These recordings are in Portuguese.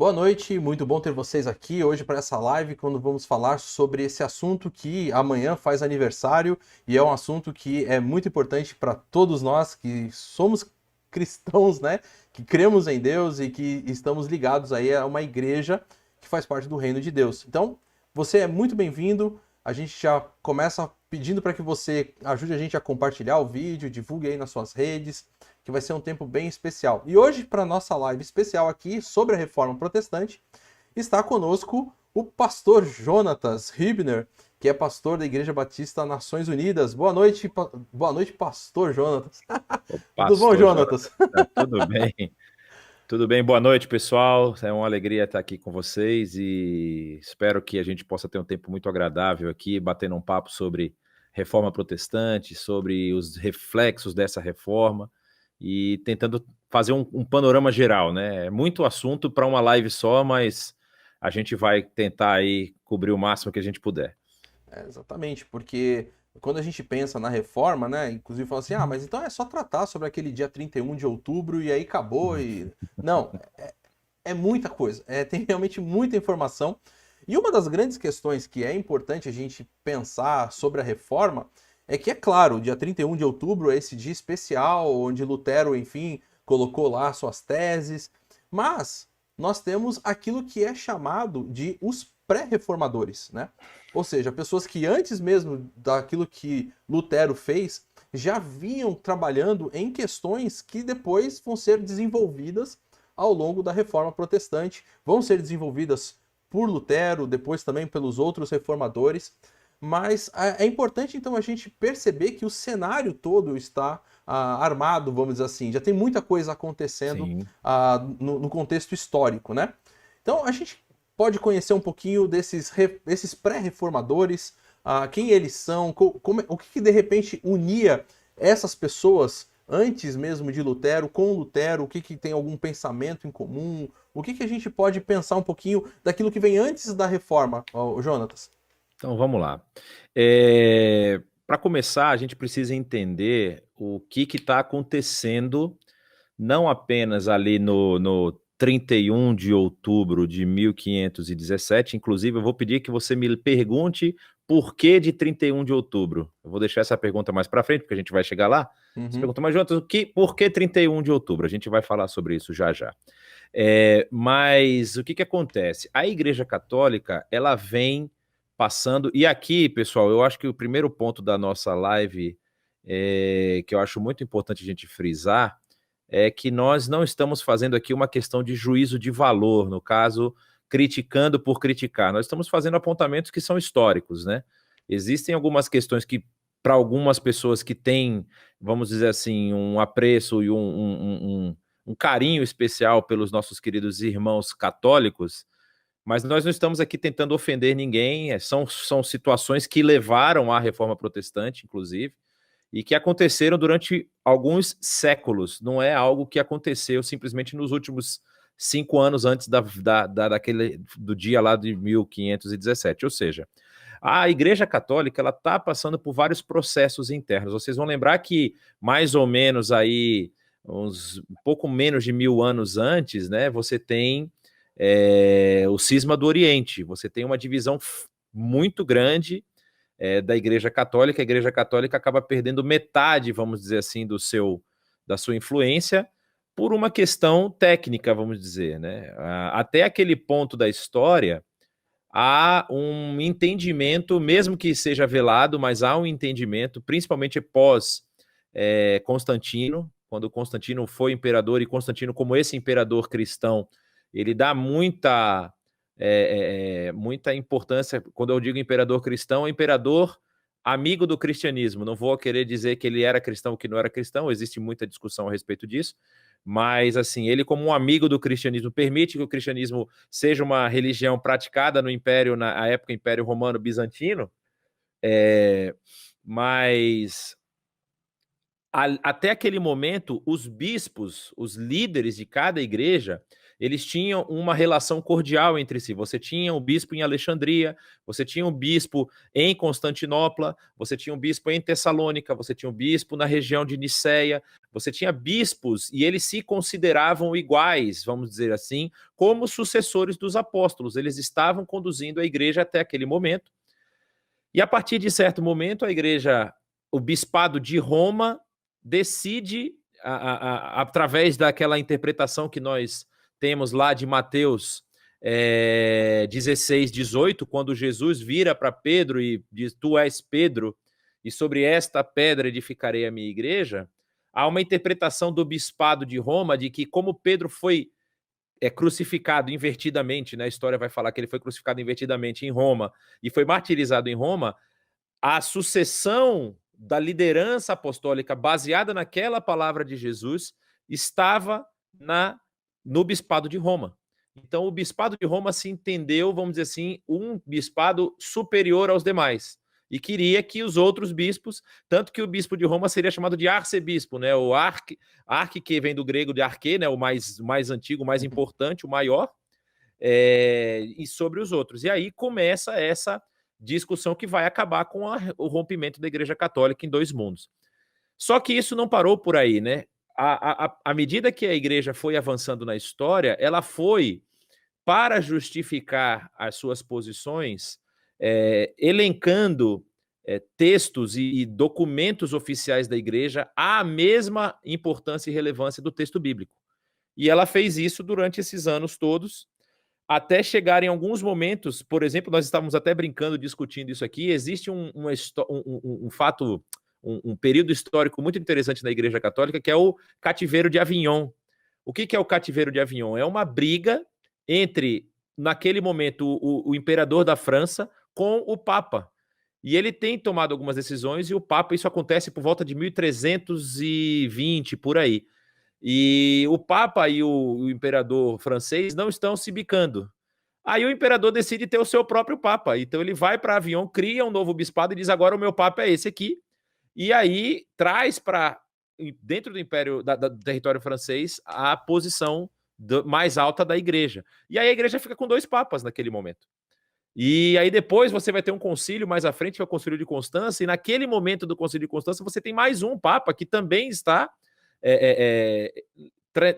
Boa noite, muito bom ter vocês aqui hoje para essa live, quando vamos falar sobre esse assunto que amanhã faz aniversário e é um assunto que é muito importante para todos nós que somos cristãos, né? Que cremos em Deus e que estamos ligados aí a uma igreja que faz parte do reino de Deus. Então, você é muito bem-vindo. A gente já começa pedindo para que você ajude a gente a compartilhar o vídeo, divulgue aí nas suas redes, que vai ser um tempo bem especial. E hoje, para nossa live especial aqui sobre a Reforma Protestante, está conosco o pastor Jonatas Hübner, que é pastor da Igreja Batista Nações Unidas. Boa noite, boa noite, pastor Jonatas. O Tudo bom, pastor Jonathan, Jonatas? tudo bem? Tudo bem, boa noite, pessoal. É uma alegria estar aqui com vocês e espero que a gente possa ter um tempo muito agradável aqui, batendo um papo sobre reforma protestante, sobre os reflexos dessa reforma e tentando fazer um panorama geral, né? É muito assunto para uma live só, mas a gente vai tentar aí cobrir o máximo que a gente puder. Exatamente, porque quando a gente pensa na reforma, né, inclusive fala assim, mas então é só tratar sobre aquele dia 31 de outubro e aí acabou e... Não, é muita coisa, tem realmente muita informação. E uma das grandes questões que é importante a gente pensar sobre a reforma é que, é claro, o dia 31 de outubro é esse dia especial, onde Lutero, enfim, colocou lá suas teses, mas nós temos aquilo que é chamado de os pré-reformadores, né? Ou seja, pessoas que antes mesmo daquilo que Lutero fez, já vinham trabalhando em questões que depois vão ser desenvolvidas ao longo da Reforma Protestante, vão ser desenvolvidas por Lutero, depois também pelos outros reformadores, mas é importante então a gente perceber que o cenário todo está armado, vamos dizer assim, já tem muita coisa acontecendo Sim. no contexto histórico, né? Então a gente pode conhecer um pouquinho desses pré-reformadores, quem eles são, o que de repente unia essas pessoas antes mesmo de Lutero, com Lutero, o que tem algum pensamento em comum, o que a gente pode pensar um pouquinho daquilo que vem antes da reforma, Jonatas? Então vamos lá. Para começar, a gente precisa entender o que está acontecendo, não apenas ali no 31 de outubro de 1517. Inclusive, eu vou pedir que você me pergunte por que de 31 de outubro. Eu vou deixar essa pergunta mais para frente, porque a gente vai chegar lá. Você Uhum. pergunta, mas Jonas, por que 31 de outubro? A gente vai falar sobre isso já já. Mas o que acontece? A Igreja Católica, ela vem passando, e aqui, pessoal, eu acho que o primeiro ponto da nossa live, que eu acho muito importante a gente frisar, é que nós não estamos fazendo aqui uma questão de juízo de valor, no caso, criticando por criticar. Nós estamos fazendo apontamentos que são históricos, né? Existem algumas questões que, para algumas pessoas que têm, vamos dizer assim, um apreço e um carinho especial pelos nossos queridos irmãos católicos, mas nós não estamos aqui tentando ofender ninguém, são situações que levaram à reforma protestante, inclusive, e que aconteceram durante alguns séculos, não é algo que aconteceu simplesmente nos últimos 5 anos antes do dia lá de 1517, ou seja, a Igreja Católica ela está passando por vários processos internos. Vocês vão lembrar que mais ou menos aí uns um pouco menos de 1000 anos antes, né? Você tem o cisma do Oriente. Você tem uma divisão muito grande da Igreja Católica. A Igreja Católica acaba perdendo metade, vamos dizer assim, da sua influência por uma questão técnica, vamos dizer, né? Até aquele ponto da história há um entendimento, mesmo que seja velado, mas há um entendimento, principalmente pós Constantino, quando Constantino foi imperador, e Constantino, como esse imperador cristão, ele dá muita importância. Quando eu digo imperador cristão, é imperador amigo do cristianismo. Não vou querer dizer que ele era cristão ou que não era cristão, existe muita discussão a respeito disso, mas assim, ele como um amigo do cristianismo permite que o cristianismo seja uma religião praticada no Império, na época Império Romano Bizantino, mas até aquele momento, os bispos, os líderes de cada igreja, eles tinham uma relação cordial entre si. Você tinha um bispo em Alexandria, você tinha um bispo em Constantinopla, você tinha um bispo em Tessalônica, você tinha um bispo na região de Niceia, você tinha bispos e eles se consideravam iguais, vamos dizer assim, como sucessores dos apóstolos. Eles estavam conduzindo a igreja até aquele momento. E a partir de certo momento, a igreja, o bispado de Roma, decide, através daquela interpretação que nós temos lá de Mateus 16, 18, quando Jesus vira para Pedro e diz: tu és Pedro, e sobre esta pedra edificarei a minha igreja. Há uma interpretação do bispado de Roma de que, como Pedro foi crucificado invertidamente, né? A história vai falar que ele foi crucificado invertidamente em Roma e foi martirizado em Roma, a sucessão da liderança apostólica baseada naquela palavra de Jesus estava no bispado de Roma. Então, o bispado de Roma se entendeu, vamos dizer assim, um bispado superior aos demais. E queria que os outros bispos, tanto que o bispo de Roma seria chamado de arcebispo, né? O arque, que vem do grego de arque, né? O mais antigo, o mais importante, o maior, e sobre os outros. E aí começa essa discussão que vai acabar com o rompimento da Igreja Católica em dois mundos. Só que isso não parou por aí, né? À medida que a igreja foi avançando na história, ela foi, para justificar as suas posições, elencando textos e documentos oficiais da igreja à mesma importância e relevância do texto bíblico. E ela fez isso durante esses anos todos, até chegar em alguns momentos. Por exemplo, nós estávamos até brincando, discutindo isso aqui, existe um fato, um período histórico muito interessante na Igreja Católica, que é o Cativeiro de Avignon. O que é o Cativeiro de Avignon? É uma briga entre, naquele momento, o imperador da França com o Papa. E ele tem tomado algumas decisões, e o Papa, isso acontece por volta de 1320, por aí. E o Papa e o imperador francês não estão se bicando. Aí o imperador decide ter o seu próprio Papa. Então ele vai para Avignon, cria um novo bispado e diz: agora o meu Papa é esse aqui. E aí traz para dentro do império, do território francês, a posição mais alta da igreja. E aí a igreja fica com dois papas naquele momento. E aí depois você vai ter um concílio mais à frente, que é o Concílio de Constância, e naquele momento do Concílio de Constância você tem mais um papa que também está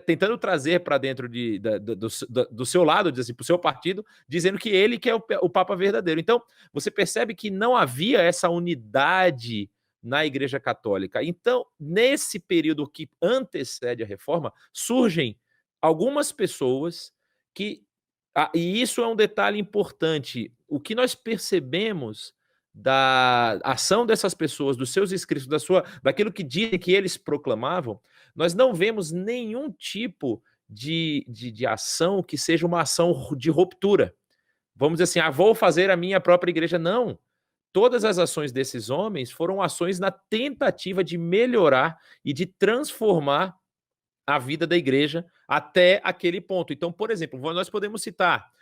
tentando trazer para dentro do seu lado, assim, para o seu partido, dizendo que ele que é o Papa verdadeiro. Então, você percebe que não havia essa unidade na Igreja Católica. Então, nesse período que antecede a Reforma, surgem algumas pessoas que... e isso é um detalhe importante. O que nós percebemos da ação dessas pessoas, dos seus escritos, daquilo que dizem que eles proclamavam, nós não vemos nenhum tipo de ação que seja uma ação de ruptura. Vamos dizer assim: vou fazer a minha própria igreja. Não. Todas as ações desses homens foram ações na tentativa de melhorar e de transformar a vida da igreja até aquele ponto. Então, por exemplo, nós podemos citar...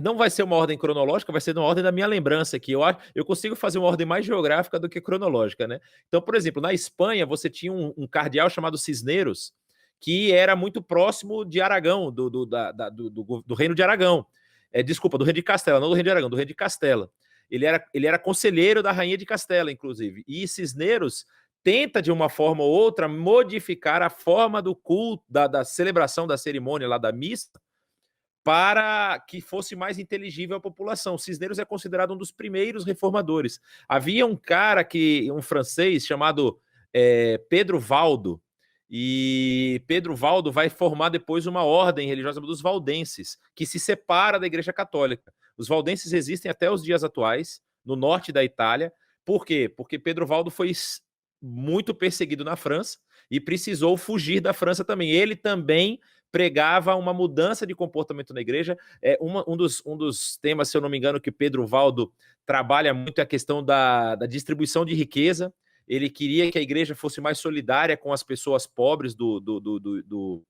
Não vai ser uma ordem cronológica, vai ser uma ordem da minha lembrança aqui. Eu consigo fazer uma ordem mais geográfica do que cronológica, né? Então, por exemplo, na Espanha, você tinha um cardeal chamado Cisneros, que era muito próximo de Aragão, do reino de Aragão. Desculpa, do reino de Castela, não do reino de Aragão, do reino de Castela. Ele era conselheiro da rainha de Castela, inclusive. E Cisneros tenta, de uma forma ou outra, modificar a forma do culto, da celebração da cerimônia lá da missa, para que fosse mais inteligível à população. Cisneros é considerado um dos primeiros reformadores. Havia um francês chamado Pedro Valdo, e Pedro Valdo vai formar depois uma ordem religiosa dos valdenses, que se separa da Igreja Católica. Os valdenses existem até os dias atuais, no norte da Itália. Por quê? Porque Pedro Valdo foi muito perseguido na França e precisou fugir da França também. Ele também pregava uma mudança de comportamento na igreja. Um dos temas, se eu não me engano, que Pedro Valdo trabalha muito é a questão da distribuição de riqueza. Ele queria que a igreja fosse mais solidária com as pessoas pobres do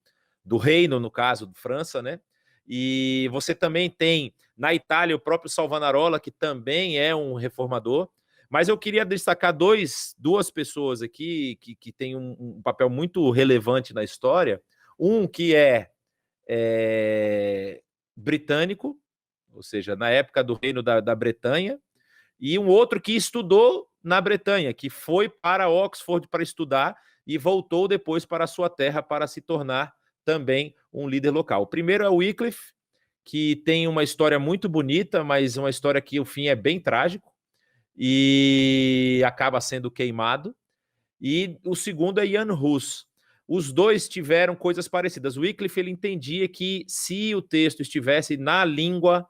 reino, no caso, de França, né? E você também tem, na Itália, o próprio Savonarola, que também é um reformador. Mas eu queria destacar duas pessoas aqui que têm um papel muito relevante na história. Um que é britânico, ou seja, na época do reino da Bretanha, e um outro que estudou na Bretanha, que foi para Oxford para estudar e voltou depois para a sua terra para se tornar também um líder local. O primeiro é o Wycliffe, que tem uma história muito bonita, mas uma história que o fim é bem trágico e acaba sendo queimado. E o segundo é Jan Hus. Os dois tiveram coisas parecidas. O Wycliffe, ele entendia que se o texto estivesse na língua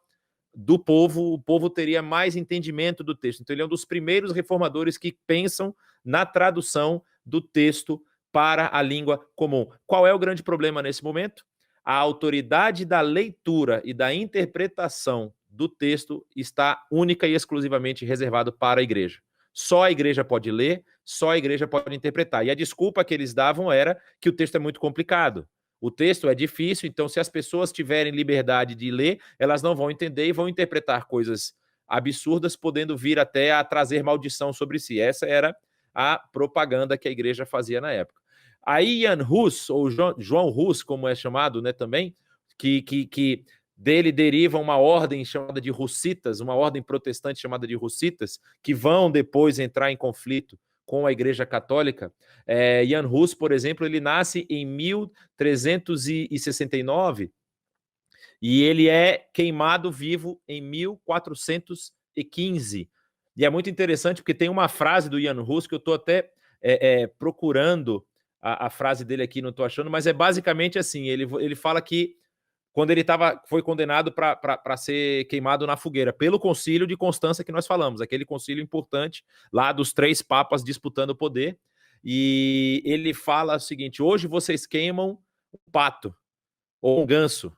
do povo, o povo teria mais entendimento do texto. Então ele é um dos primeiros reformadores que pensam na tradução do texto para a língua comum. Qual é o grande problema nesse momento? A autoridade da leitura e da interpretação do texto está única e exclusivamente reservado para a igreja. Só a igreja pode ler, só a igreja pode interpretar. E a desculpa que eles davam era que o texto é muito complicado. O texto é difícil, então se as pessoas tiverem liberdade de ler, elas não vão entender e vão interpretar coisas absurdas, podendo vir até a trazer maldição sobre si. Essa era a propaganda que a igreja fazia na época. Aí Jan Hus, ou João Hus, como é chamado, né, também, que dele deriva uma ordem chamada de Hussitas, uma ordem protestante chamada de Hussitas, que vão depois entrar em conflito com a Igreja Católica. Jan Hus, por exemplo, ele nasce em 1369 e ele é queimado vivo em 1415. E é muito interessante porque tem uma frase do Jan Hus que eu estou até procurando a frase dele aqui, não estou achando, mas é basicamente assim, ele fala que quando ele foi condenado para ser queimado na fogueira, pelo concílio de Constança que nós falamos, aquele concílio importante lá dos 3 papas disputando o poder, e ele fala o seguinte: hoje vocês queimam um pato ou um ganso.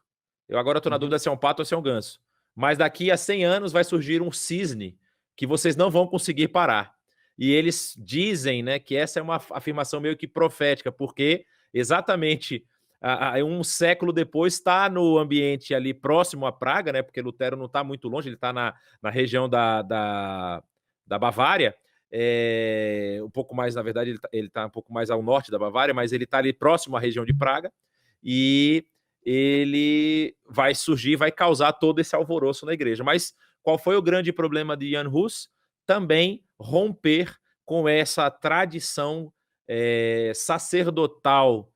Eu agora estou na dúvida se é um pato ou se é um ganso. Mas daqui a 100 anos vai surgir um cisne que vocês não vão conseguir parar. E eles dizem, né, que essa é uma afirmação meio que profética, porque exatamente um século depois está no ambiente ali próximo à Praga, né, porque Lutero não está muito longe, ele está na região da Bavária, um pouco mais, na verdade, ele está um pouco mais ao norte da Bavária, mas ele está ali próximo à região de Praga, e ele vai surgir, vai causar todo esse alvoroço na igreja. Mas qual foi o grande problema de Jan Hus? Também romper com essa tradição sacerdotal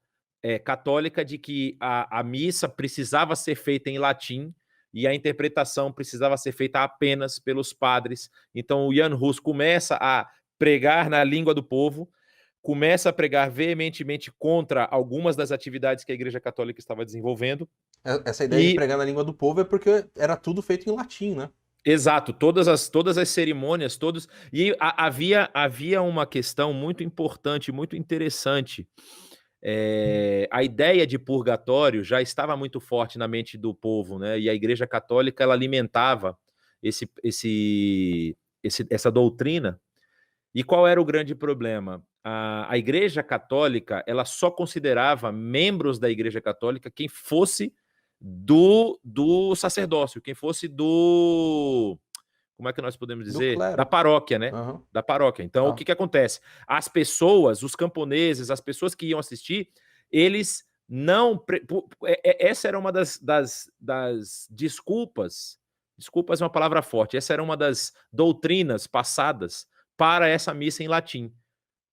católica de que a missa precisava ser feita em latim e a interpretação precisava ser feita apenas pelos padres. Então o Jan Hus começa a pregar na língua do povo, começa a pregar veementemente contra algumas das atividades que a Igreja Católica estava desenvolvendo. Essa ideia de pregar na língua do povo é porque era tudo feito em latim, né? Exato, todas as cerimônias, todos. E havia uma questão muito importante, muito interessante. A ideia de purgatório já estava muito forte na mente do povo, né? E a Igreja Católica ela alimentava essa doutrina. E qual era o grande problema? A Igreja Católica ela só considerava membros da Igreja Católica quem fosse do sacerdócio, quem fosse como é que nós podemos dizer? Da paróquia, né? Uhum. Da paróquia. Então, o que acontece? As pessoas, os camponeses, as pessoas que iam assistir, eles não... Essa era uma das desculpas é uma palavra forte, essa era uma das doutrinas passadas para essa missa em latim.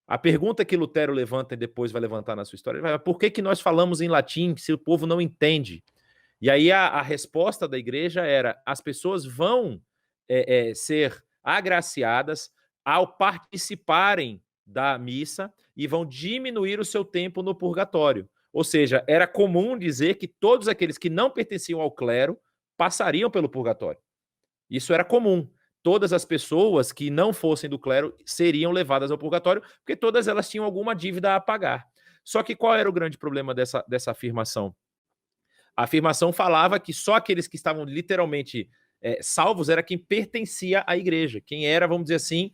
A pergunta que Lutero levanta e depois vai levantar na sua história é: por que nós falamos em latim se o povo não entende? E aí a resposta da igreja era: as pessoas vão ser agraciadas ao participarem da missa e vão diminuir o seu tempo no purgatório. Ou seja, era comum dizer que todos aqueles que não pertenciam ao clero passariam pelo purgatório. Isso era comum. Todas as pessoas que não fossem do clero seriam levadas ao purgatório, porque todas elas tinham alguma dívida a pagar. Só que qual era o grande problema dessa afirmação? A afirmação falava que só aqueles que estavam literalmente salvos era quem pertencia à igreja, quem era, vamos dizer assim,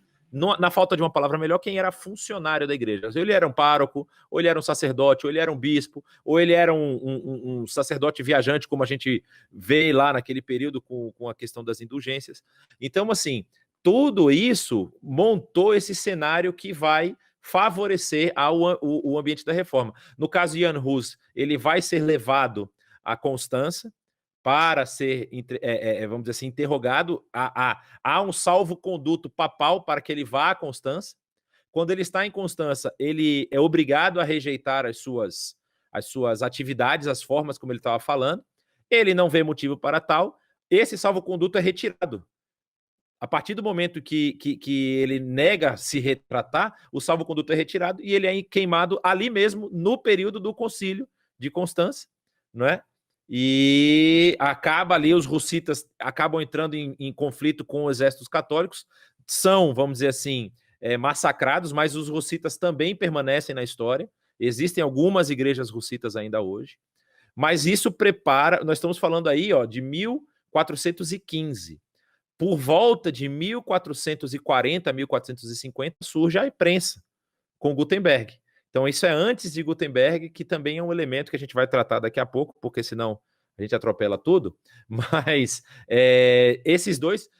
na falta de uma palavra melhor, quem era funcionário da igreja. Ou ele era um pároco, ou ele era um sacerdote, ou ele era um bispo, ou ele era um sacerdote viajante, como a gente vê lá naquele período com a questão das indulgências. Então, assim, tudo isso montou esse cenário que vai favorecer o ambiente da reforma. No caso de Jan Hus, ele vai ser levado a Constança para ser, vamos dizer assim, interrogado. Há um salvo-conduto papal para que ele vá a Constança. Quando ele está em Constança, ele é obrigado a rejeitar as suas atividades, as formas como ele estava falando. Ele não vê motivo para tal. Esse salvo-conduto é retirado. A partir do momento que ele nega se retratar, o salvo-conduto é retirado e ele é queimado ali mesmo, no período do concílio de Constança, não é? E acaba ali, os hussitas acabam entrando em conflito com os exércitos católicos, são, vamos dizer assim, massacrados, mas os hussitas também permanecem na história. Existem algumas igrejas hussitas ainda hoje, mas isso prepara, nós estamos falando aí, ó, de 1415. Por volta de 1440, 1450, surge a imprensa, com Gutenberg. Então, isso é antes de Gutenberg, que também é um elemento que a gente vai tratar daqui a pouco, porque senão a gente atropela tudo. Mas esses dois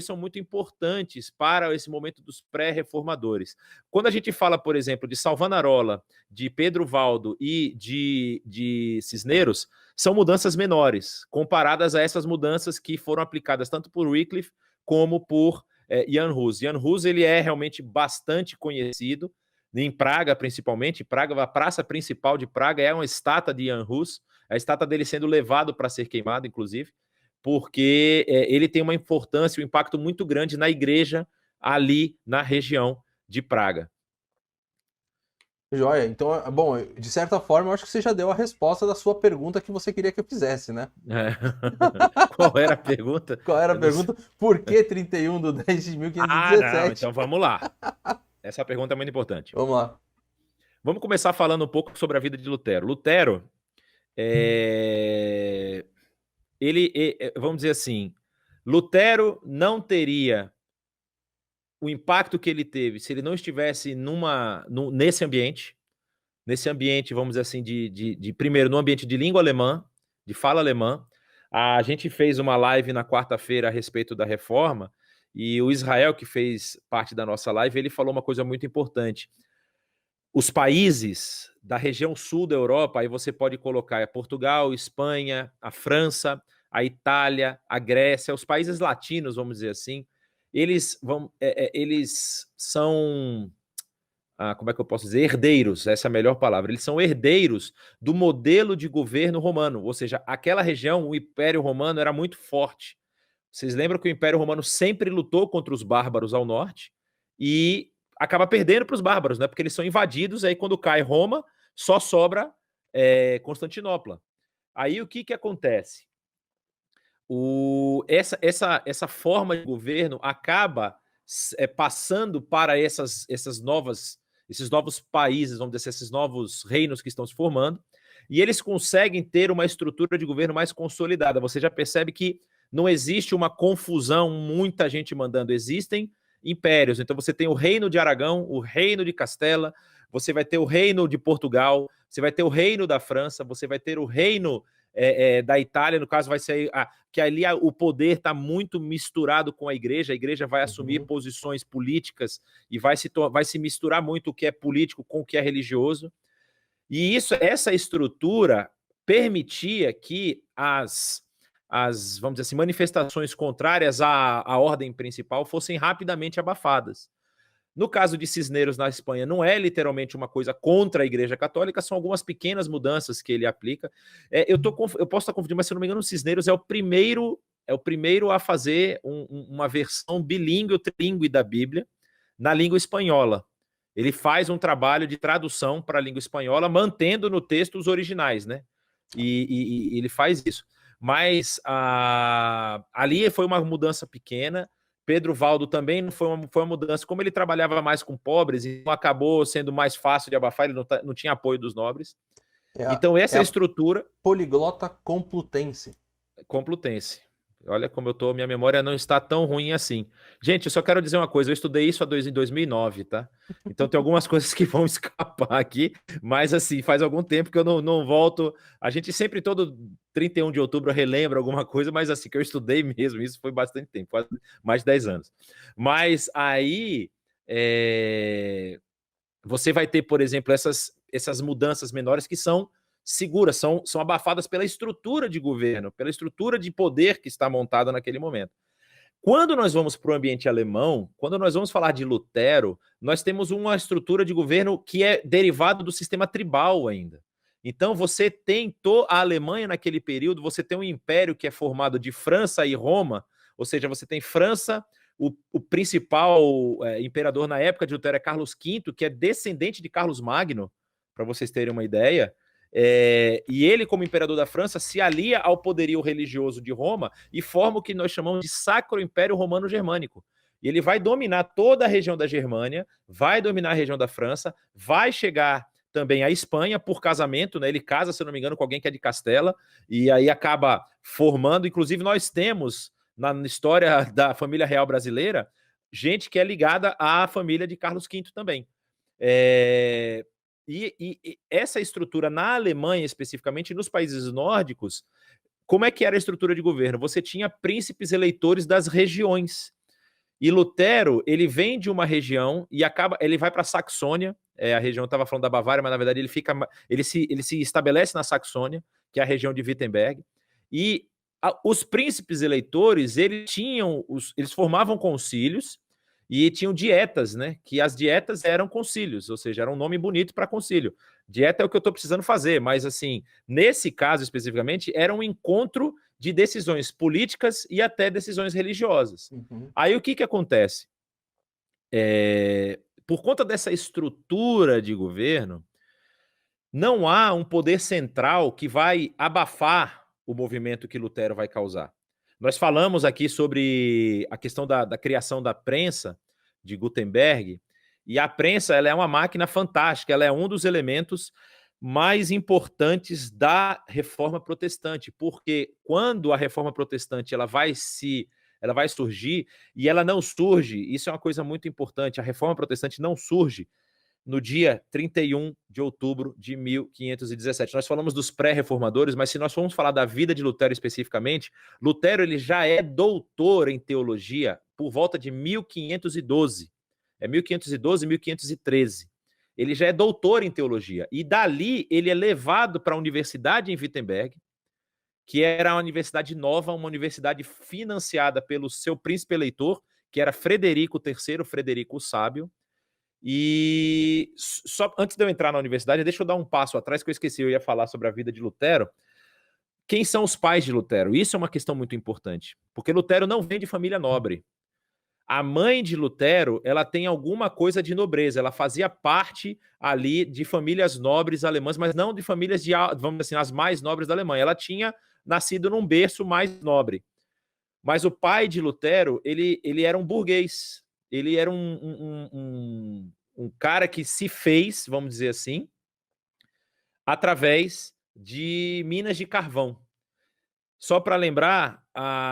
são muito importantes para esse momento dos pré-reformadores. Quando a gente fala, por exemplo, de Savonarola, de Pedro Valdo e de Cisneros, são mudanças menores, comparadas a essas mudanças que foram aplicadas tanto por Wycliffe como por Jan Hus. Jan Hus, ele é realmente bastante conhecido, em Praga, principalmente. Praga, a praça principal de Praga é uma estátua de Jan Hus, a estátua dele sendo levado para ser queimado, inclusive, porque ele tem uma importância, um impacto muito grande na igreja ali na região de Praga. Joia. Então, bom, de certa forma, eu acho que você já deu a resposta da sua pergunta que você queria que eu fizesse, né? Qual era a pergunta? Qual era a pergunta? Por que 31 de 10 de 1517? Ah, não, então vamos lá. Essa pergunta é muito importante. Vamos lá. Vamos começar falando um pouco sobre a vida de Lutero. Lutero, vamos dizer assim, Lutero não teria o impacto que ele teve se ele não estivesse nesse ambiente, vamos dizer assim, primeiro, no ambiente de língua alemã, de fala alemã. A gente fez uma live na quarta-feira a respeito da reforma, e o Israel, que fez parte da nossa live, ele falou uma coisa muito importante. Os países da região sul da Europa, aí você pode colocar Portugal, Espanha, a França, a Itália, a Grécia, os países latinos, vamos dizer assim, eles são, como é que eu posso dizer? Herdeiros, essa é a melhor palavra. Eles são herdeiros do modelo de governo romano, ou seja, aquela região, o Império Romano era muito forte. Vocês lembram que o Império Romano sempre lutou contra os bárbaros ao norte e acaba perdendo para os bárbaros, né? Porque eles são invadidos, aí quando cai Roma, só sobra Constantinopla. Aí o que acontece? Essa forma de governo acaba passando para esses novos países, vamos dizer, esses novos reinos que estão se formando, e eles conseguem ter uma estrutura de governo mais consolidada. Você já percebe que não existe uma confusão, muita gente mandando, existem impérios. Então você tem o reino de Aragão, o reino de Castela, você vai ter o reino de Portugal, você vai ter o reino da França, você vai ter o reino da Itália, no caso vai ser que ali o poder está muito misturado com a igreja vai assumir posições políticas e vai se misturar muito o que é político com o que é religioso. E essa estrutura permitia que vamos dizer assim, manifestações contrárias à ordem principal fossem rapidamente abafadas. No caso de Cisneros, na Espanha, não é literalmente uma coisa contra a Igreja Católica, são algumas pequenas mudanças que ele aplica. Eu posso estar confundindo, mas se não me engano, Cisneros é o primeiro a fazer uma versão bilíngue ou trilíngue da Bíblia na língua espanhola. Ele faz um trabalho de tradução para a língua espanhola, mantendo no texto os originais, né? E ele faz isso. Mas ali foi uma mudança pequena. Pedro Valdo também não foi uma mudança. Como ele trabalhava mais com pobres, então acabou sendo mais fácil de abafar, ele não tinha apoio dos nobres. Então essa estrutura... Poliglota complutense. Complutense. Olha como minha memória não está tão ruim assim. Gente, eu só quero dizer uma coisa, eu estudei isso em 2009, tá? Então tem algumas coisas que vão escapar aqui, mas assim, faz algum tempo que eu não volto. A gente sempre, todo 31 de outubro, relembra alguma coisa, mas assim, que eu estudei mesmo, isso foi bastante tempo, quase mais de 10 anos. Mas aí, você vai ter, por exemplo, essas mudanças menores que são seguras, são abafadas pela estrutura de governo, pela estrutura de poder que está montada naquele momento. Quando nós vamos para o ambiente alemão, quando nós vamos falar de Lutero, nós temos uma estrutura de governo que é derivada do sistema tribal ainda. Então, você tem a Alemanha naquele período, você tem um império que é formado de França e Roma, ou seja, você tem França, o principal imperador na época de Lutero é Carlos V, que é descendente de Carlos Magno, para vocês terem uma ideia. E ele, como imperador da França, se alia ao poderio religioso de Roma e forma o que nós chamamos de Sacro Império Romano Germânico. E ele vai dominar toda a região da Germânia, vai dominar a região da França, vai chegar também à Espanha por casamento, né? Ele casa, se eu não me engano, com alguém que é de Castela, e aí acaba formando, inclusive nós temos na história da família real brasileira, gente que é ligada à família de Carlos V também. E essa estrutura na Alemanha, especificamente, nos países nórdicos, como é que era a estrutura de governo? Você tinha príncipes eleitores das regiões. E Lutero, ele vem de uma região e ele vai para a Saxônia, a região, eu estava falando da Bavária, mas na verdade ele se estabelece na Saxônia, que é a região de Wittenberg, e os príncipes eleitores, eles formavam concílios e tinham dietas, né? Que as dietas eram concílios, ou seja, era um nome bonito para concílio. Dieta é o que eu estou precisando fazer, mas assim, nesse caso especificamente, era um encontro de decisões políticas e até decisões religiosas. Uhum. Aí o que acontece? Por conta dessa estrutura de governo, não há um poder central que vai abafar o movimento que Lutero vai causar. Nós falamos aqui sobre a questão da criação da prensa de Gutenberg, e a prensa ela é uma máquina fantástica, ela é um dos elementos mais importantes da Reforma Protestante, porque quando a Reforma Protestante ela vai surgir, e ela não surge, isso é uma coisa muito importante, a Reforma Protestante não surge no dia 31 de outubro de 1517. Nós falamos dos pré-reformadores, mas se nós formos falar da vida de Lutero especificamente, Lutero ele já é doutor em teologia por volta de 1512. É 1512, 1513. Ele já é doutor em teologia. E dali ele é levado para a universidade em Wittenberg, que era uma universidade nova, uma universidade financiada pelo seu príncipe eleitor, que era Frederico III, Frederico o Sábio. E só antes de eu entrar na universidade, deixa eu dar um passo atrás que eu esqueci, eu ia falar sobre a vida de Lutero. Quem são os pais de Lutero? Isso é uma questão muito importante, porque Lutero não vem de família nobre. A mãe de Lutero, ela tem alguma coisa de nobreza, ela fazia parte ali de famílias nobres alemãs, mas não de famílias de, vamos dizer assim, as mais nobres da Alemanha. Ela tinha nascido num berço mais nobre. Mas o pai de Lutero, ele era um burguês. Ele era um cara que se fez, vamos dizer assim, através de minas de carvão. Só para lembrar,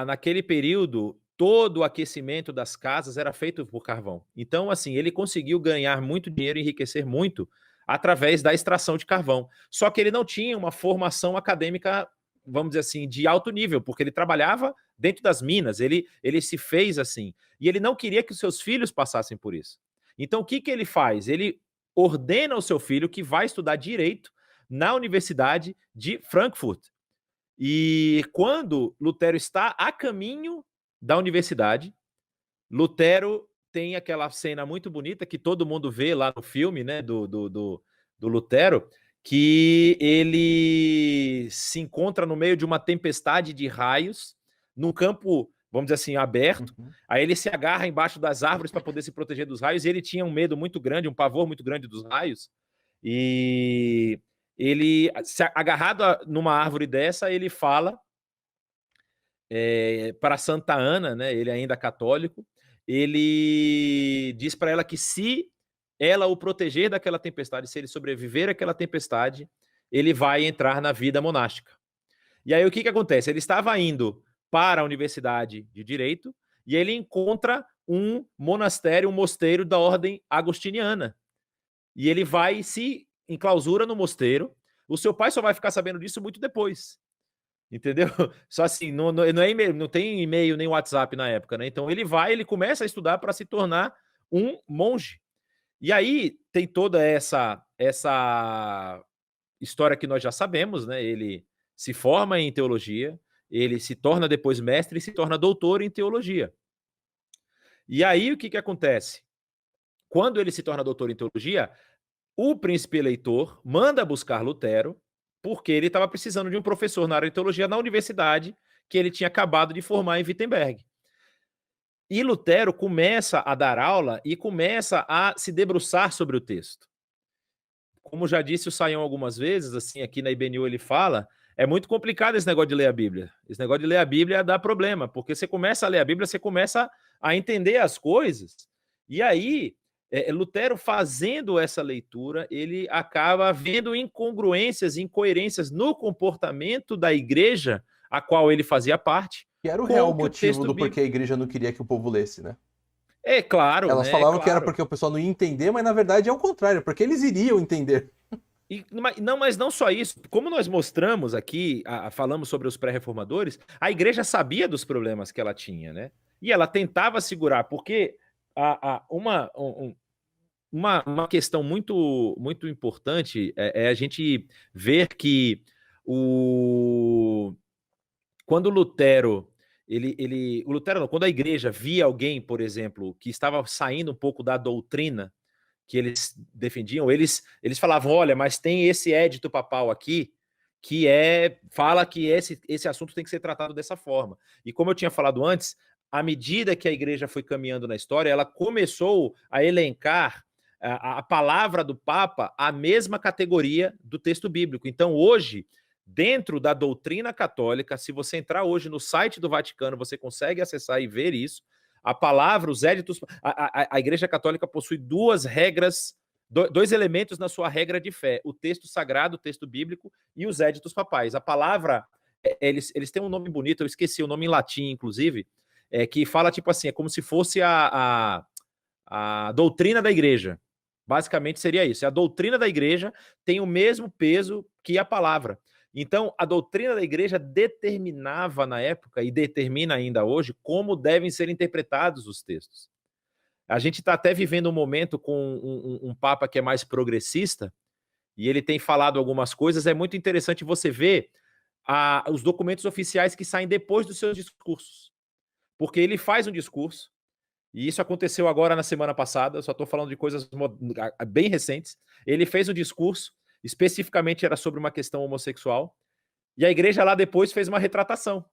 naquele período, todo o aquecimento das casas era feito por carvão. Então, assim, ele conseguiu ganhar muito dinheiro e enriquecer muito através da extração de carvão. Só que ele não tinha uma formação acadêmica, vamos dizer assim, de alto nível, porque ele trabalhava dentro das minas, ele se fez assim. E ele não queria que os seus filhos passassem por isso. Então, o que ele faz? Ele ordena ao seu filho que vai estudar direito na Universidade de Frankfurt. E quando Lutero está a caminho da universidade, Lutero tem aquela cena muito bonita que todo mundo vê lá no filme, né, do Lutero, que ele se encontra no meio de uma tempestade de raios, num campo, vamos dizer assim, aberto. Aí ele se agarra embaixo das árvores para poder se proteger dos raios, e ele tinha um medo muito grande, um pavor muito grande dos raios, e ele, agarrado numa árvore dessa, ele fala para Santa Ana, né, ele ainda católico, ele diz para ela que se ela o proteger daquela tempestade, se ele sobreviver àquela tempestade, ele vai entrar na vida monástica. E aí o que acontece? Ele estava indo para a Universidade de Direito e ele encontra um monastério, um mosteiro da ordem agostiniana. E ele vai se enclausura no mosteiro. O seu pai só vai ficar sabendo disso muito depois. Entendeu? Só assim, não tem e-mail nem WhatsApp na época, né? Então ele começa a estudar para se tornar um monge. E aí tem toda essa história que nós já sabemos, né? Ele se forma em teologia, ele se torna depois mestre e se torna doutor em teologia. E aí o que acontece? Quando ele se torna doutor em teologia, o príncipe eleitor manda buscar Lutero, porque ele estava precisando de um professor na área de teologia na universidade que ele tinha acabado de formar em Wittenberg. E Lutero começa a dar aula e começa a se debruçar sobre o texto. Como já disse o Sayão algumas vezes, assim, aqui na IBNU ele fala, é muito complicado esse negócio de ler a Bíblia. Esse negócio de ler a Bíblia dá problema, porque você começa a ler a Bíblia, você começa a entender as coisas, e aí, Lutero fazendo essa leitura, ele acaba vendo incongruências, incoerências no comportamento da igreja a qual ele fazia parte, Que era o com real o que o motivo texto do porquê bíblico... a igreja não queria que o povo lesse, né? É claro, Elas né? É falavam que era claro. porque o pessoal não ia entender, mas na verdade é o contrário, porque eles iriam entender. Mas não só isso, como nós mostramos aqui, falamos sobre os pré-reformadores, a igreja sabia dos problemas que ela tinha, né? E ela tentava segurar, porque uma questão muito importante é a gente ver que quando Lutero, o Lutero não, quando a igreja via alguém, por exemplo, que estava saindo um pouco da doutrina que eles defendiam, eles falavam, olha, mas tem esse édito papal aqui que fala que esse assunto tem que ser tratado dessa forma. E como eu tinha falado antes, à medida que a igreja foi caminhando na história, ela começou a elencar a palavra do Papa a mesma categoria do texto bíblico. Então, hoje, dentro da doutrina católica, se você entrar hoje no site do Vaticano, você consegue acessar e ver isso. A palavra, os éditos, a Igreja Católica possui duas regras, dois elementos na sua regra de fé: o texto sagrado, o texto bíblico, e os éditos papais. A palavra, eles têm um nome bonito, eu esqueci o nome em latim, inclusive, que fala tipo assim, é como se fosse a doutrina da igreja. Basicamente seria isso. A doutrina da igreja tem o mesmo peso que a palavra. Então, a doutrina da igreja determinava na época, e determina ainda hoje, como devem ser interpretados os textos. A gente está até vivendo um momento com um Papa que é mais progressista, e ele tem falado algumas coisas. É muito interessante você ver os documentos oficiais que saem depois dos seus discursos. Porque ele faz um discurso, e isso aconteceu agora na semana passada, eu só estou falando de coisas bem recentes. Ele fez um discurso, especificamente era sobre uma questão homossexual, e a igreja lá depois fez uma retratação.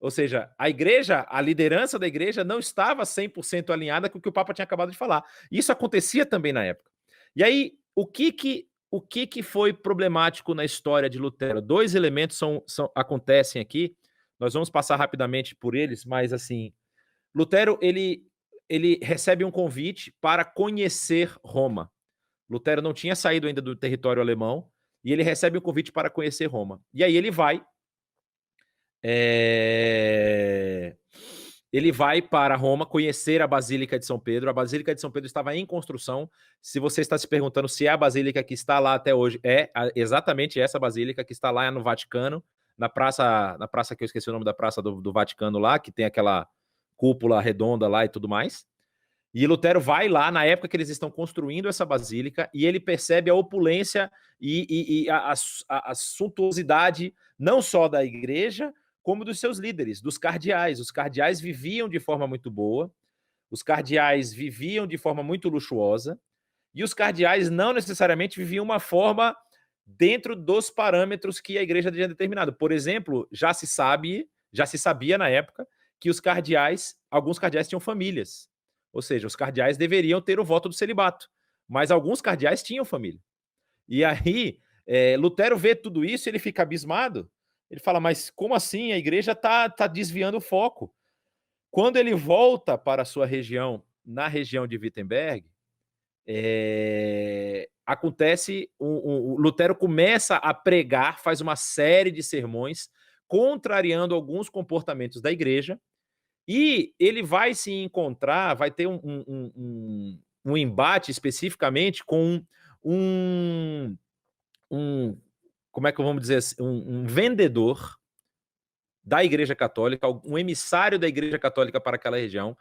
Ou seja, a igreja, a liderança da igreja não estava 100% alinhada com o que o Papa tinha acabado de falar. Isso acontecia também na época. E aí, o que foi problemático na história de Lutero? Dois elementos acontecem aqui, nós vamos passar rapidamente por eles, mas assim, Lutero, ele recebe um convite para conhecer Roma. Lutero não tinha saído ainda do território alemão, e ele recebe um convite para conhecer Roma. E aí ele vai para Roma conhecer a Basílica de São Pedro. A Basílica de São Pedro estava em construção. Se você está se perguntando se é a Basílica que está lá até hoje, é exatamente essa Basílica que está lá no Vaticano, na praça que eu esqueci o nome da praça do Vaticano lá, que tem aquela cúpula redonda lá e tudo mais. E Lutero vai lá na época que eles estão construindo essa basílica, e ele percebe a opulência e a suntuosidade não só da igreja, como dos seus líderes, dos cardeais. Os cardeais viviam de forma muito boa, os cardeais viviam de forma muito luxuosa, e os cardeais não necessariamente viviam uma forma dentro dos parâmetros que a igreja tinha determinado. Por exemplo, já se sabia na época que alguns cardeais tinham famílias. Ou seja, os cardeais deveriam ter o voto do celibato, mas alguns cardeais tinham família. E aí, Lutero vê tudo isso e ele fica abismado. Ele fala, mas como assim? A igreja está desviando o foco. Quando ele volta para a sua região, na região de Wittenberg, acontece, o Lutero começa a pregar, faz uma série de sermões, contrariando alguns comportamentos da igreja, e ele vai se encontrar, vai ter um embate especificamente com como é que vamos dizer assim, um vendedor da Igreja Católica, um emissário da Igreja Católica para aquela região,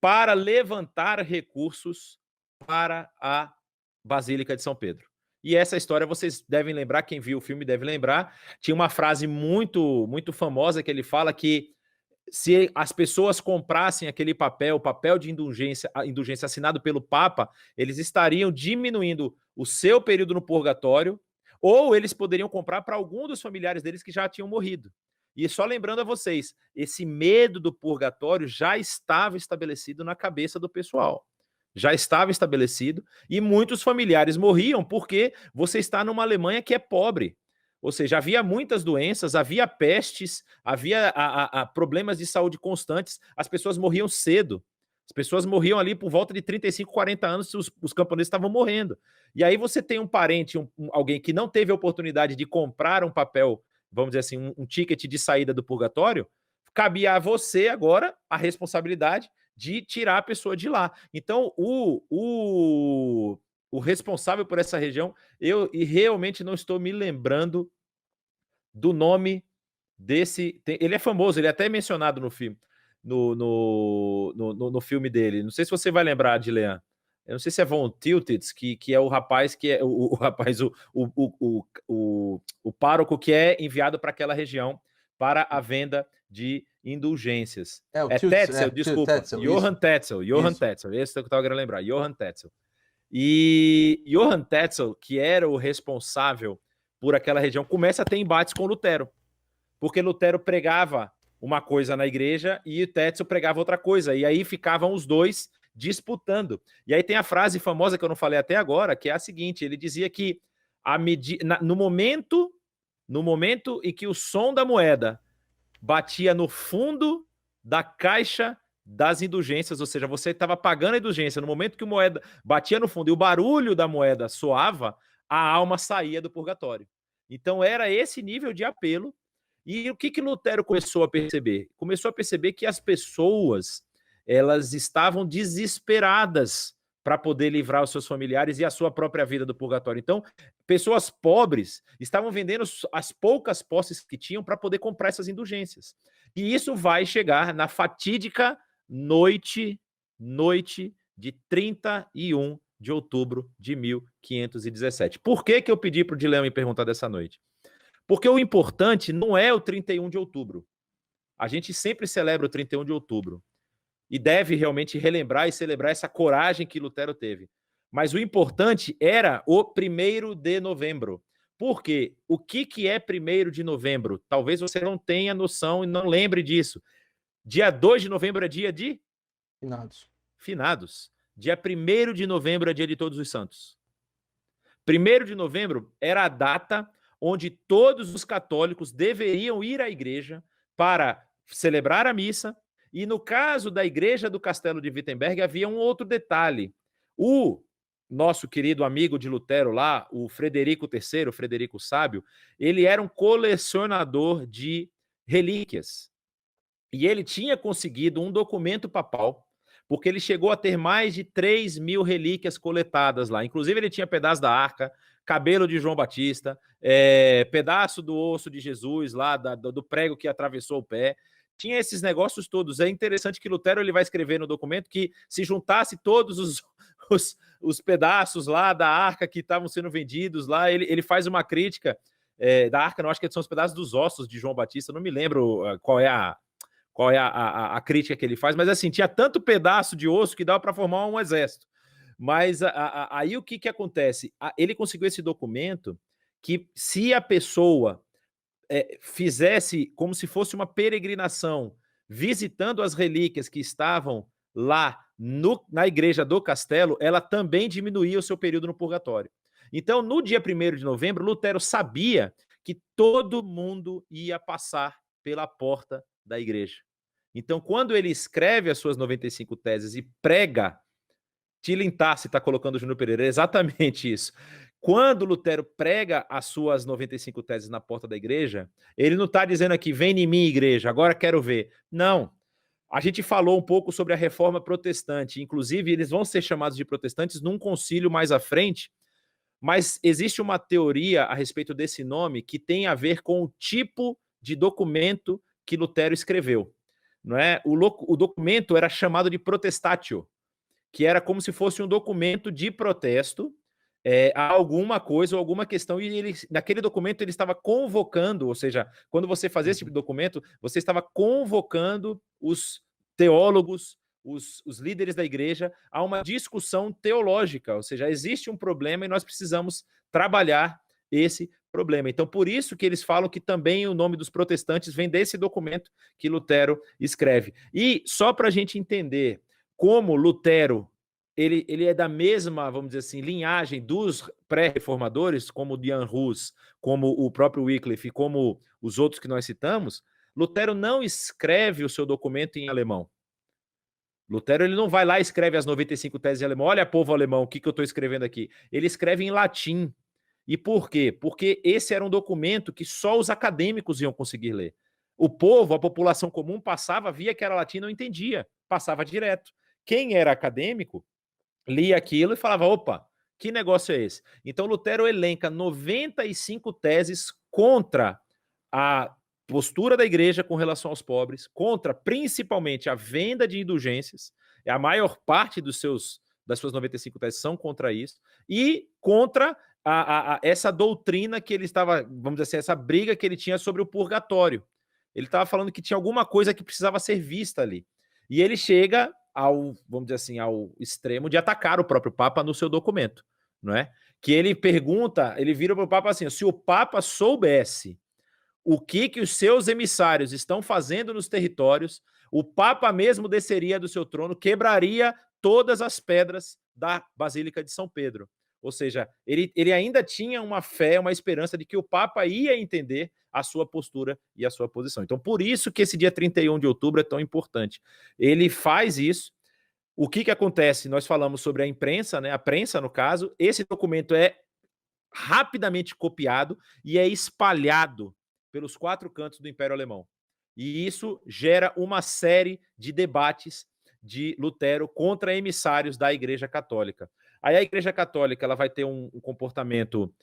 para levantar recursos para a Basílica de São Pedro. E essa história vocês devem lembrar, quem viu o filme deve lembrar, tinha uma frase muito, muito famosa que ele fala que se as pessoas comprassem aquele papel, o papel de indulgência, a indulgência assinado pelo Papa, eles estariam diminuindo o seu período no purgatório, ou eles poderiam comprar para algum dos familiares deles que já tinham morrido. E só lembrando a vocês, esse medo do purgatório já estava estabelecido na cabeça do pessoal. Já estava estabelecido e muitos familiares morriam porque você está numa Alemanha que é pobre. Ou seja, havia muitas doenças, havia pestes, havia problemas de saúde constantes, as pessoas morriam cedo. As pessoas morriam ali por volta de 35, 40 anos, os camponeses estavam morrendo. E aí você tem um parente, alguém que não teve a oportunidade de comprar um papel, vamos dizer assim, um ticket de saída do purgatório, cabia a você agora a responsabilidade de tirar a pessoa de lá. Então, o responsável por essa região, eu realmente não estou me lembrando do nome desse. Ele é famoso, ele é até mencionado no filme, no filme dele. Não sei se você vai lembrar, Dilean. Eu não sei se é Von Tiltitz, que é o rapaz que é o rapaz, o pároco que é enviado para aquela região para a venda de indulgências. O Tetzel, desculpa. Tetzel, Johann Tetzel, esse que eu estava querendo lembrar, Johann Tetzel. E Johann Tetzel, que era o responsável por aquela região, começa a ter embates com Lutero, porque Lutero pregava uma coisa na igreja e Tetzel pregava outra coisa, e aí ficavam os dois disputando. E aí tem a frase famosa que eu não falei até agora, que é a seguinte, ele dizia que no momento em que o som da moeda batia no fundo da caixa das indulgências, ou seja, você estava pagando a indulgência, no momento que a moeda batia no fundo e o barulho da moeda soava, a alma saía do purgatório. Então era esse nível de apelo. E o que Lutero começou a perceber? Começou a perceber que as pessoas, elas estavam desesperadas para poder livrar os seus familiares e a sua própria vida do purgatório. Então, pessoas pobres estavam vendendo as poucas posses que tinham para poder comprar essas indulgências. E isso vai chegar na fatídica noite de 31 de outubro de 1517. Por que eu pedi para o Dilema me perguntar dessa noite? Porque o importante não é o 31 de outubro. A gente sempre celebra o 31 de outubro e deve realmente relembrar e celebrar essa coragem que Lutero teve. Mas o importante era o 1º de novembro. Por quê? O que é 1º de novembro? Talvez você não tenha noção e não lembre disso. Dia 2 de novembro é dia de? Finados. Dia 1º de novembro é dia de Todos os Santos. 1º de novembro era a data onde todos os católicos deveriam ir à igreja para celebrar a missa. E no caso da igreja do Castelo de Wittenberg, havia um outro detalhe. O nosso querido amigo de Lutero lá, o Frederico III, o Frederico Sábio, ele era um colecionador de relíquias. E ele tinha conseguido um documento papal, porque ele chegou a ter mais de 3.000 relíquias coletadas lá. Inclusive, ele tinha pedaço da arca, cabelo de João Batista, pedaço do osso de Jesus lá, do prego que atravessou o pé. Tinha esses negócios todos. É interessante que Lutero ele vai escrever no documento que se juntasse todos os pedaços lá da arca que estavam sendo vendidos lá, ele faz uma crítica da arca, não acho que são os pedaços dos ossos de João Batista, não me lembro qual é a crítica que ele faz, mas assim, tinha tanto pedaço de osso que dava para formar um exército. Mas aí o que acontece? Ele conseguiu esse documento que se a pessoa fizesse como se fosse uma peregrinação, visitando as relíquias que estavam lá na igreja do castelo, ela também diminuía o seu período no purgatório. Então, no dia 1º de novembro, Lutero sabia que todo mundo ia passar pela porta da igreja. Então, quando ele escreve as suas 95 teses e prega, Tilintar, se está colocando o Júnior Pereira, é exatamente isso. Quando Lutero prega as suas 95 teses na porta da igreja, ele não está dizendo aqui, vem em mim, igreja, agora quero ver. Não. A gente falou um pouco sobre a reforma protestante, inclusive eles vão ser chamados de protestantes num concílio mais à frente, mas existe uma teoria a respeito desse nome que tem a ver com o tipo de documento que Lutero escreveu. Não é? O documento era chamado de protestatio, que era como se fosse um documento de protesto há alguma coisa ou alguma questão, e ele, naquele documento ele estava convocando, ou seja, quando você fazia esse tipo de documento, você estava convocando os teólogos, os líderes da igreja, a uma discussão teológica, ou seja, existe um problema e nós precisamos trabalhar esse problema. Então, por isso que eles falam que também o nome dos protestantes vem desse documento que Lutero escreve. E só para a gente entender como Lutero ele é da mesma, vamos dizer assim, linhagem dos pré-reformadores, como o Jan Hus, como o próprio Wycliffe, como os outros que nós citamos, Lutero não escreve o seu documento em alemão. Lutero ele não vai lá e escreve as 95 teses em alemão. Olha, povo alemão, o que eu estou escrevendo aqui? Ele escreve em latim. E por quê? Porque esse era um documento que só os acadêmicos iam conseguir ler. O povo, a população comum, passava, via que era latim, não entendia, passava direto. Quem era acadêmico lia aquilo e falava, opa, que negócio é esse? Então Lutero elenca 95 teses contra a postura da igreja com relação aos pobres, contra principalmente a venda de indulgências, a maior parte das suas 95 teses são contra isso, e contra essa doutrina que ele estava, vamos dizer assim, essa briga que ele tinha sobre o purgatório. Ele estava falando que tinha alguma coisa que precisava ser vista ali. E ele chega ao, vamos dizer assim, ao extremo de atacar o próprio Papa no seu documento, não é? Que ele pergunta, ele vira para o Papa assim, se o Papa soubesse o que os seus emissários estão fazendo nos territórios, o Papa mesmo desceria do seu trono, quebraria todas as pedras da Basílica de São Pedro. Ou seja, ele ainda tinha uma fé, uma esperança de que o Papa ia entender a sua postura e a sua posição. Então, por isso que esse dia 31 de outubro é tão importante. Ele faz isso. O que acontece? Nós falamos sobre a imprensa, né? A prensa, no caso. Esse documento é rapidamente copiado e é espalhado pelos 4 cantos do Império Alemão. E isso gera uma série de debates de Lutero contra emissários da Igreja Católica. Aí a Igreja Católica ela vai ter um comportamento,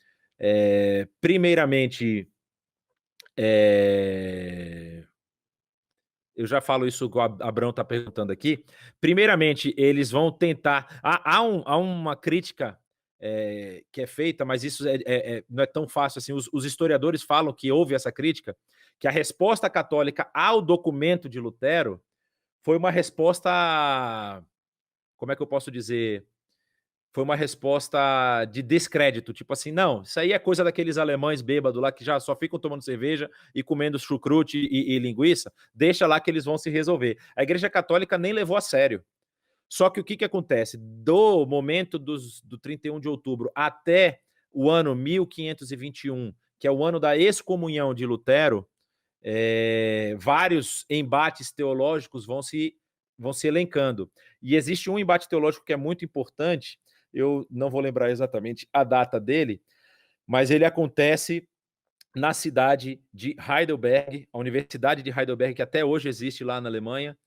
primeiramente, eu já falo isso, o Abrão está perguntando aqui. Primeiramente, eles vão tentar. Há uma crítica que é feita, mas isso não é tão fácil assim. Os historiadores falam que houve essa crítica, que a resposta católica ao documento de Lutero foi uma resposta, como é que eu posso dizer? Foi uma resposta de descrédito, tipo assim, não, isso aí é coisa daqueles alemães bêbados lá que já só ficam tomando cerveja e comendo chucrute e linguiça, deixa lá que eles vão se resolver. A Igreja Católica nem levou a sério. Só que o que acontece? Do momento do 31 de outubro até o ano 1521, que é o ano da excomunhão de Lutero, vários embates teológicos vão se elencando. E existe um embate teológico que é muito importante, eu não vou lembrar exatamente a data dele, mas ele acontece na cidade de Heidelberg, a Universidade de Heidelberg, que até hoje existe lá na Alemanha.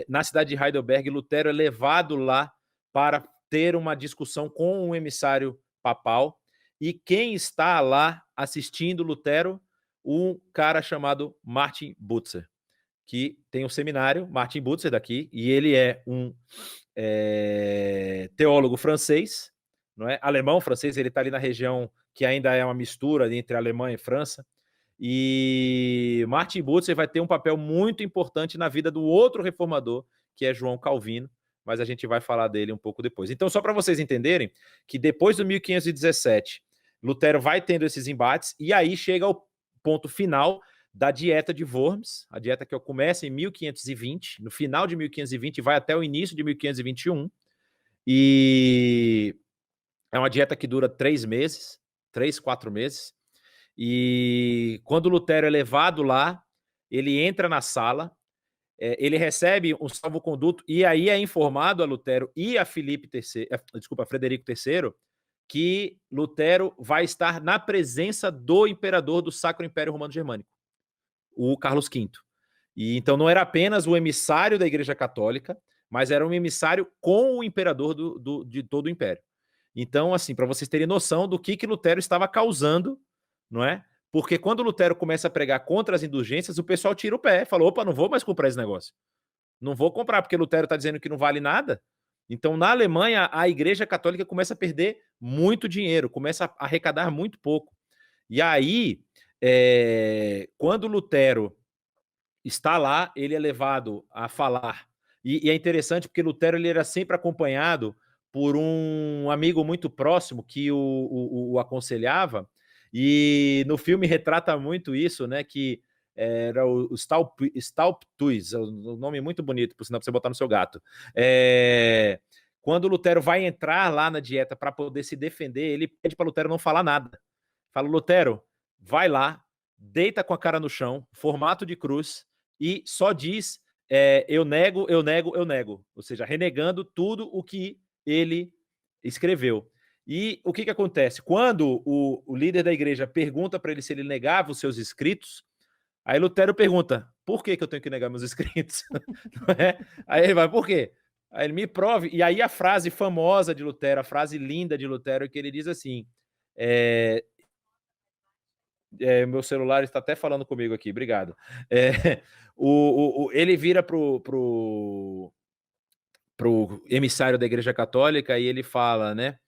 Na cidade de Heidelberg, Lutero é levado lá para ter uma discussão com um emissário papal, e quem está lá assistindo Lutero? Um cara chamado Martin Butzer, que tem um seminário, Martin Butzer daqui, e ele é um teólogo francês, não é? Alemão, francês, ele está ali na região que ainda é uma mistura entre Alemanha e França, e Martin Butzer vai ter um papel muito importante na vida do outro reformador, que é João Calvino, mas a gente vai falar dele um pouco depois. Então, só para vocês entenderem, que depois do 1517, Lutero vai tendo esses embates, e aí chega ao ponto final da dieta de Worms, a dieta que começa em 1520, no final de 1520 vai até o início de 1521, e é uma dieta que dura 3 meses, 3, 4 meses, e quando Lutero é levado lá, ele entra na sala, ele recebe um salvo-conduto, e aí é informado a Lutero e a Frederico III, que Lutero vai estar na presença do imperador do Sacro Império Romano Germânico, o Carlos V. E então não era apenas o emissário da Igreja Católica, mas era um emissário com o imperador de todo o Império. Então, assim, para vocês terem noção do que Lutero estava causando, não é? Porque quando Lutero começa a pregar contra as indulgências, o pessoal tira o pé, fala, opa, não vou mais comprar esse negócio. Não vou comprar, porque Lutero está dizendo que não vale nada. Então, na Alemanha, a Igreja Católica começa a perder muito dinheiro, começa a arrecadar muito pouco. E aí, quando Lutero está lá, ele é levado a falar. E é interessante porque Lutero ele era sempre acompanhado por um amigo muito próximo que o aconselhava, e no filme retrata muito isso, né? Que era o Stauptuis, um nome muito bonito, por sinal, para você botar no seu gato. Quando Lutero vai entrar lá na dieta para poder se defender, ele pede para Lutero não falar nada. Fala, Lutero, vai lá, deita com a cara no chão, formato de cruz, e só diz eu nego, eu nego, eu nego. Ou seja, renegando tudo o que ele escreveu. E o que acontece? Quando o líder da igreja pergunta para ele se ele negava os seus escritos, aí Lutero pergunta, por que eu tenho que negar meus escritos? Não é? Aí ele vai, por quê? Aí ele me prove. E aí a frase famosa de Lutero, a frase linda de Lutero, é que ele diz assim, meu celular está até falando comigo aqui, obrigado. Ele vira pro emissário da Igreja Católica e ele fala, né?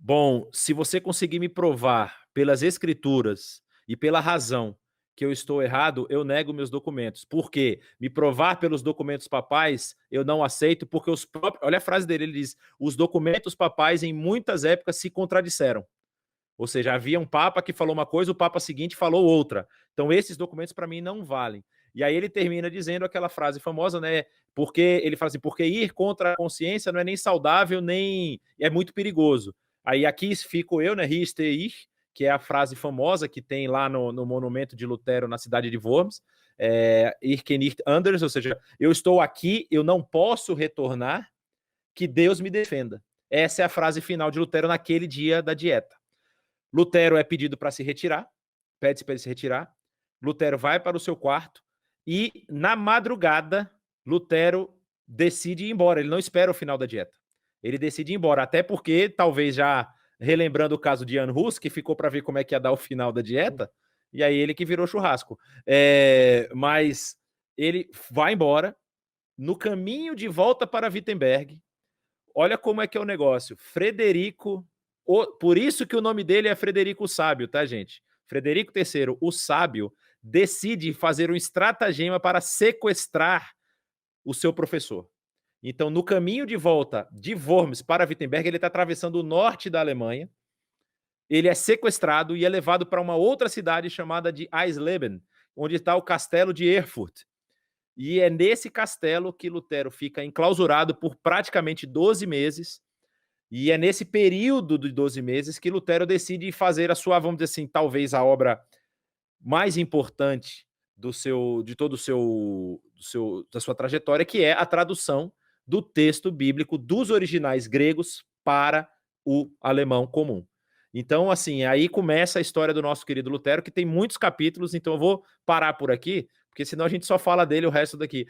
Bom, se você conseguir me provar pelas escrituras e pela razão que eu estou errado, eu nego meus documentos. Por quê? Me provar pelos documentos papais, eu não aceito, porque os próprios... Olha a frase dele, ele diz, os documentos papais em muitas épocas se contradisseram. Ou seja, havia um papa que falou uma coisa, o papa seguinte falou outra. Então, esses documentos, para mim, não valem. E aí ele termina dizendo aquela frase famosa, né? Porque ele fala assim, porque ir contra a consciência não é nem saudável, nem é muito perigoso. Aí aqui fico eu, né? Riesteir, que é a frase famosa que tem lá no monumento de Lutero na cidade de Worms, Ich nicht anders, ou seja, eu estou aqui, eu não posso retornar, que Deus me defenda. Essa é a frase final de Lutero naquele dia da dieta. Lutero é pedido para se retirar, pede-se para ele se retirar. Lutero vai para o seu quarto e, na madrugada, Lutero decide ir embora. Ele não espera o final da dieta. Ele decide ir embora, até porque, talvez já relembrando o caso de Jan Hus, que ficou para ver como é que ia dar o final da dieta, e aí ele que virou churrasco. Mas ele vai embora, no caminho de volta para Wittenberg, olha como é que é o negócio. Frederico, por isso que o nome dele é Frederico o Sábio, tá, gente? Frederico III, o Sábio, decide fazer um estratagema para sequestrar o seu professor. Então, no caminho de volta de Worms para Wittenberg, ele está atravessando o norte da Alemanha, ele é sequestrado e é levado para uma outra cidade chamada de Eisleben, onde está o castelo de Erfurt. E é nesse castelo que Lutero fica enclausurado por praticamente 12 meses, e é nesse período de 12 meses que Lutero decide fazer a sua, vamos dizer assim, talvez a obra mais importante de todo da sua trajetória, que é a tradução do texto bíblico dos originais gregos para o alemão comum. Então, assim, aí começa a história do nosso querido Lutero, que tem muitos capítulos, então eu vou parar por aqui, porque senão a gente só fala dele o resto daqui.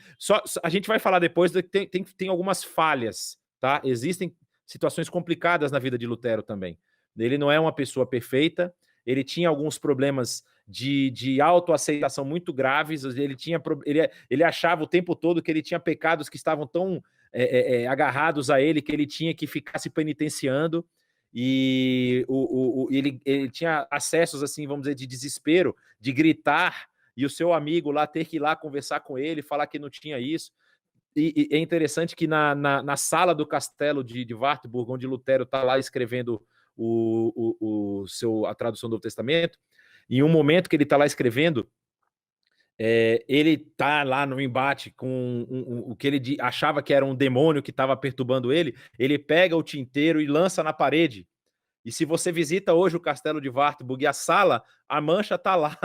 A gente vai falar depois, tem algumas falhas, tá? Existem situações complicadas na vida de Lutero também. Ele não é uma pessoa perfeita, ele tinha alguns problemas de autoaceitação muito graves, ele achava o tempo todo que ele tinha pecados que estavam tão agarrados a ele, que ele tinha que ficar se penitenciando, e ele tinha acessos, assim, vamos dizer, de desespero, de gritar, e o seu amigo lá ter que ir lá conversar com ele, falar que não tinha isso. E é interessante que na sala do castelo de Wartburg, onde Lutero está lá escrevendo a tradução do Novo Testamento, em um momento que ele está lá escrevendo, ele está lá no embate com o que ele achava que era um demônio que estava perturbando ele pega o tinteiro e lança na parede. E se você visita hoje o castelo de Wartburg e a sala, a mancha está lá,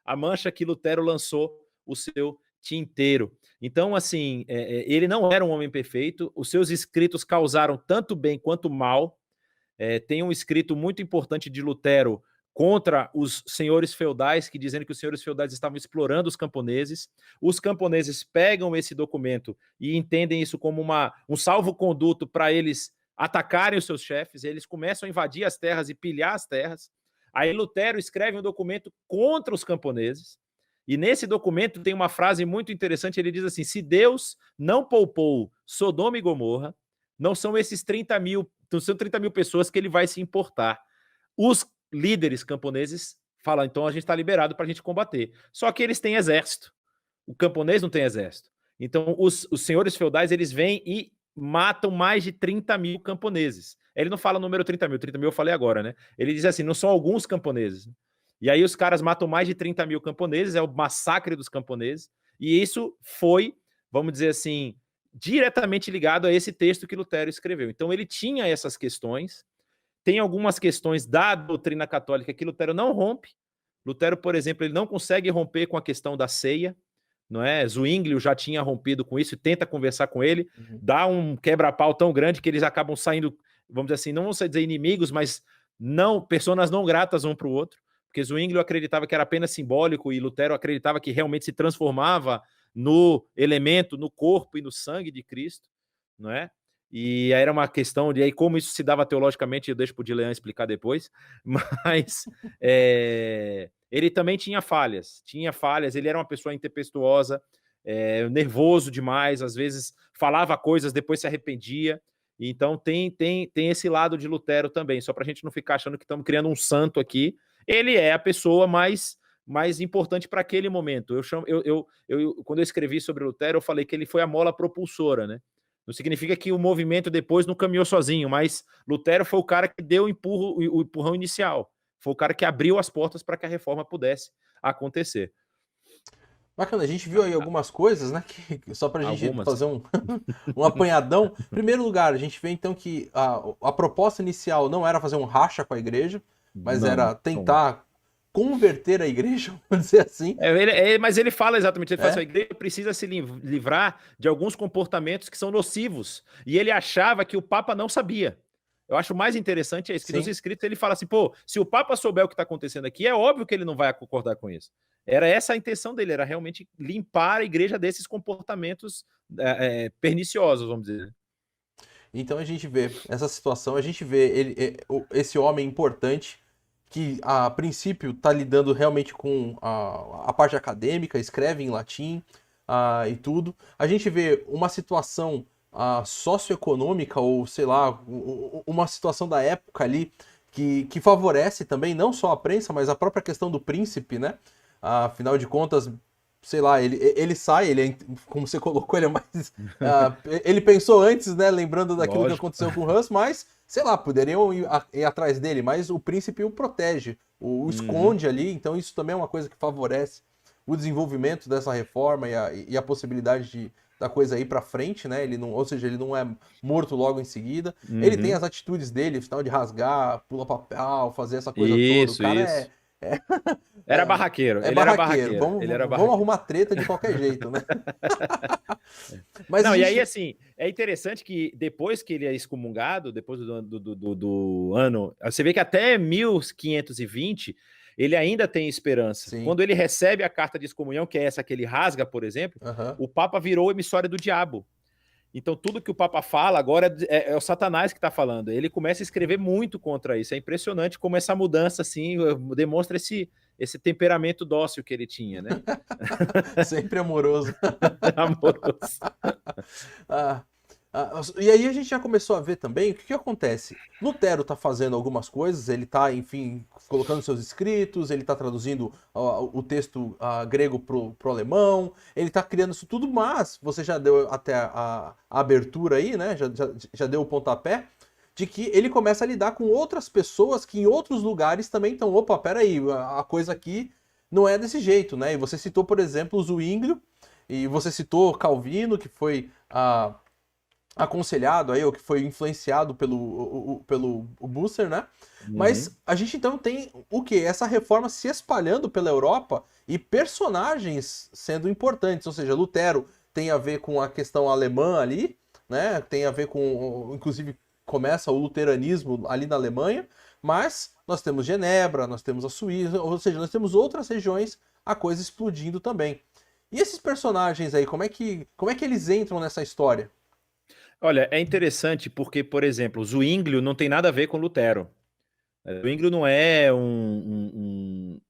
a mancha que Lutero lançou o seu tinteiro. Então, assim, ele não era um homem perfeito, os seus escritos causaram tanto bem quanto mal. Tem um escrito muito importante de Lutero contra os senhores feudais, que dizendo que os senhores feudais estavam explorando os camponeses. Os camponeses pegam esse documento e entendem isso como um salvo-conduto para eles atacarem os seus chefes. Eles começam a invadir as terras e pilhar as terras. Aí Lutero escreve um documento contra os camponeses, e nesse documento tem uma frase muito interessante, ele diz assim: se Deus não poupou Sodoma e Gomorra, não são esses 30 mil, não são 30 mil pessoas que ele vai se importar. Os líderes camponeses falam, então a gente está liberado para a gente combater. Só que eles têm exército. O camponês não tem exército. Então, os senhores feudais, eles vêm e matam mais de 30 mil camponeses. Ele não fala o número 30 mil eu falei agora, né? Ele diz assim, não são alguns camponeses. E aí os caras matam mais de 30 mil camponeses, é o massacre dos camponeses, e isso foi, vamos dizer assim, diretamente ligado a esse texto que Lutero escreveu. Então ele tinha essas questões, tem algumas questões da doutrina católica que Lutero não rompe. Lutero, por exemplo, ele não consegue romper com a questão da ceia, não é? Zwinglio já tinha rompido com isso e tenta conversar com ele, dá um quebra-pau tão grande que eles acabam saindo, vamos dizer assim, não vamos dizer inimigos, mas não, pessoas não gratas um para o outro, porque Zwinglio acreditava que era apenas simbólico e Lutero acreditava que realmente se transformava no elemento, no corpo e no sangue de Cristo, não é? E aí era uma questão de aí como isso se dava teologicamente, eu deixo para o Dilean explicar depois, mas ele também tinha falhas, ele era uma pessoa intempestuosa, nervoso demais, às vezes falava coisas, depois se arrependia. Então tem esse lado de Lutero também, só para a gente não ficar achando que estamos criando um santo aqui. Ele é a pessoa mais importante para aquele momento. Quando eu escrevi sobre Lutero, eu falei que ele foi a mola propulsora, né? Não significa que o movimento depois não caminhou sozinho, mas Lutero foi o cara que deu o empurrão inicial. Foi o cara que abriu as portas para que a reforma pudesse acontecer. Bacana, a gente viu aí algumas coisas, né? Só para a gente Algumas. fazer um apanhadão. Em primeiro lugar, a gente vê então que a proposta inicial não era fazer um racha com a igreja, mas era tentar converter a igreja, vamos dizer assim. Mas ele fala exatamente, ele fala assim, a igreja precisa se livrar de alguns comportamentos que são nocivos. E ele achava que o Papa não sabia. Eu acho mais interessante isso, que nos escritos ele fala assim, pô, se o Papa souber o que está acontecendo aqui, é óbvio que ele não vai concordar com isso. Era essa a intenção dele, era realmente limpar a igreja desses comportamentos perniciosos, vamos dizer. Então a gente vê essa situação, a gente vê esse homem importante que a princípio está lidando realmente com a parte acadêmica, escreve em latim e tudo. A gente vê uma situação socioeconômica ou sei lá, uma situação da época ali que favorece também não só a prensa, mas a própria questão do príncipe, né? Afinal de contas, sei lá, ele sai, como você colocou, ele é mais. Ele pensou antes, né? Lembrando daquilo que aconteceu com o Hans, mas, sei lá, poderiam ir atrás dele, mas o príncipe o protege, o esconde ali, então isso também é uma coisa que favorece o desenvolvimento dessa reforma e a possibilidade da coisa ir para frente, né? Ou seja, ele não é morto logo em seguida. Ele tem as atitudes dele, final de rasgar, pula papel, fazer essa coisa toda. O cara era barraqueiro. Ele era barraqueiro. Vamos arrumar treta de qualquer jeito, né? Mas não, e aí, assim, é interessante que depois que ele é excomungado, depois do ano... Você vê que até 1520 ele ainda tem esperança. Sim. Quando ele recebe a carta de excomunhão, que é essa que ele rasga, por exemplo, o Papa virou o emissário do diabo. Então, tudo que o Papa fala agora é o Satanás que está falando. Ele começa a escrever muito contra isso. É impressionante como essa mudança assim, demonstra esse temperamento dócil que ele tinha, né? Sempre amoroso. Amoroso. E aí a gente já começou a ver também o que acontece. Lutero está fazendo algumas coisas, ele está, enfim, colocando seus escritos, ele está traduzindo o texto grego pro alemão, ele está criando isso tudo, mas você já deu até a abertura aí, né? Já deu o pontapé de que ele começa a lidar com outras pessoas que em outros lugares também estão, opa, peraí, a coisa aqui não é desse jeito, né? E você citou, por exemplo, o Zwinglio, e você citou Calvino, que foi aconselhado aí, ou que foi influenciado pelo Bucer, né? Mas a gente então tem o quê? Essa reforma se espalhando pela Europa e personagens sendo importantes, ou seja, Lutero tem a ver com a questão alemã ali, né? Tem a ver com, inclusive, começa o luteranismo ali na Alemanha, mas nós temos Genebra, nós temos a Suíça, ou seja, nós temos outras regiões, a coisa explodindo também. E esses personagens aí, como é que eles entram nessa história? Olha, é interessante porque, por exemplo, Zwinglio não tem nada a ver com Lutero. Zwinglio não é vamos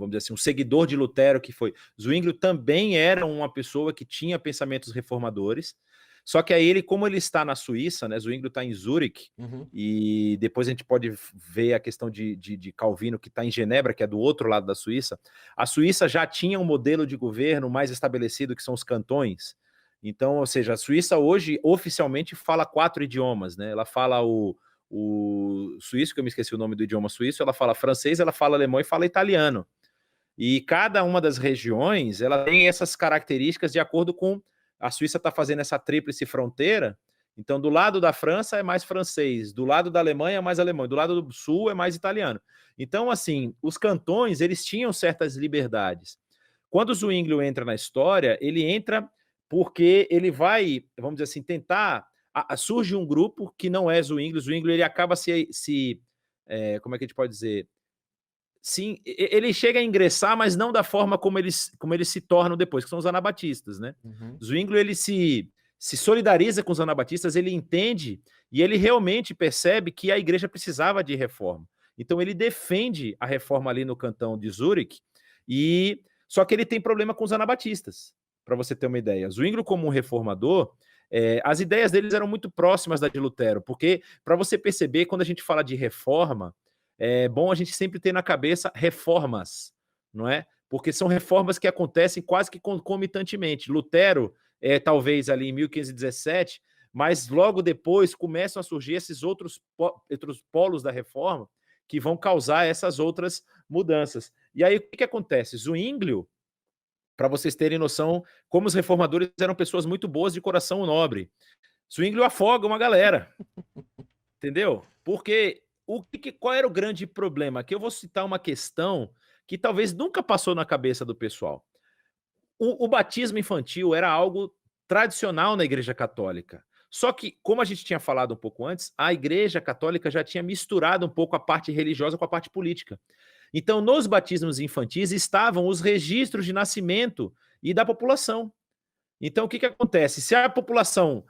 dizer assim, um seguidor de Lutero que foi. Zwinglio também era uma pessoa que tinha pensamentos reformadores, Só que aí como ele está na Suíça, né? Zwinglio está em Zurique, e depois a gente pode ver a questão de Calvino, que está em Genebra, que é do outro lado da Suíça. A Suíça já tinha um modelo de governo mais estabelecido, que são os cantões. Então, ou seja, a Suíça hoje oficialmente fala 4 idiomas, né? Ela fala o suíço, que eu me esqueci o nome do idioma suíço, ela fala francês, ela fala alemão e fala italiano. E cada uma das regiões, ela tem essas características de acordo com... A Suíça está fazendo essa tríplice fronteira, então do lado da França é mais francês, do lado da Alemanha é mais alemão, do lado do sul é mais italiano. Então, assim, os cantões, eles tinham certas liberdades. Quando o Zwinglio entra na história, ele entra porque ele vai, vamos dizer assim, tentar... surge um grupo que não é Zwinglio. Zwinglio, ele acaba como é que a gente pode dizer? Sim, ele chega a ingressar, mas não da forma como eles se tornam depois, que são os anabatistas, né? Zwinglio, ele se solidariza com os anabatistas, ele entende e ele realmente percebe que a igreja precisava de reforma. Então ele defende a reforma ali no cantão de Zurique, só que ele tem problema com os anabatistas, para você ter uma ideia. Zwinglio, como um reformador, as ideias deles eram muito próximas da de Lutero, porque, para você perceber, quando a gente fala de reforma, é bom a gente sempre ter na cabeça reformas, não é? Porque são reformas que acontecem quase que concomitantemente. Lutero, talvez ali em 1517, mas logo depois começam a surgir esses outros polos da reforma que vão causar essas outras mudanças. E aí o que acontece? Zwinglio, para vocês terem noção, como os reformadores eram pessoas muito boas de coração nobre, Zwinglio afoga uma galera, entendeu? Porque qual era o grande problema? Aqui eu vou citar uma questão que talvez nunca passou na cabeça do pessoal. O batismo infantil era algo tradicional na Igreja Católica. Só que, como a gente tinha falado um pouco antes, a Igreja Católica já tinha misturado um pouco a parte religiosa com a parte política. Então, nos batismos infantis estavam os registros de nascimento e da população. Então, o que acontece? Se a população,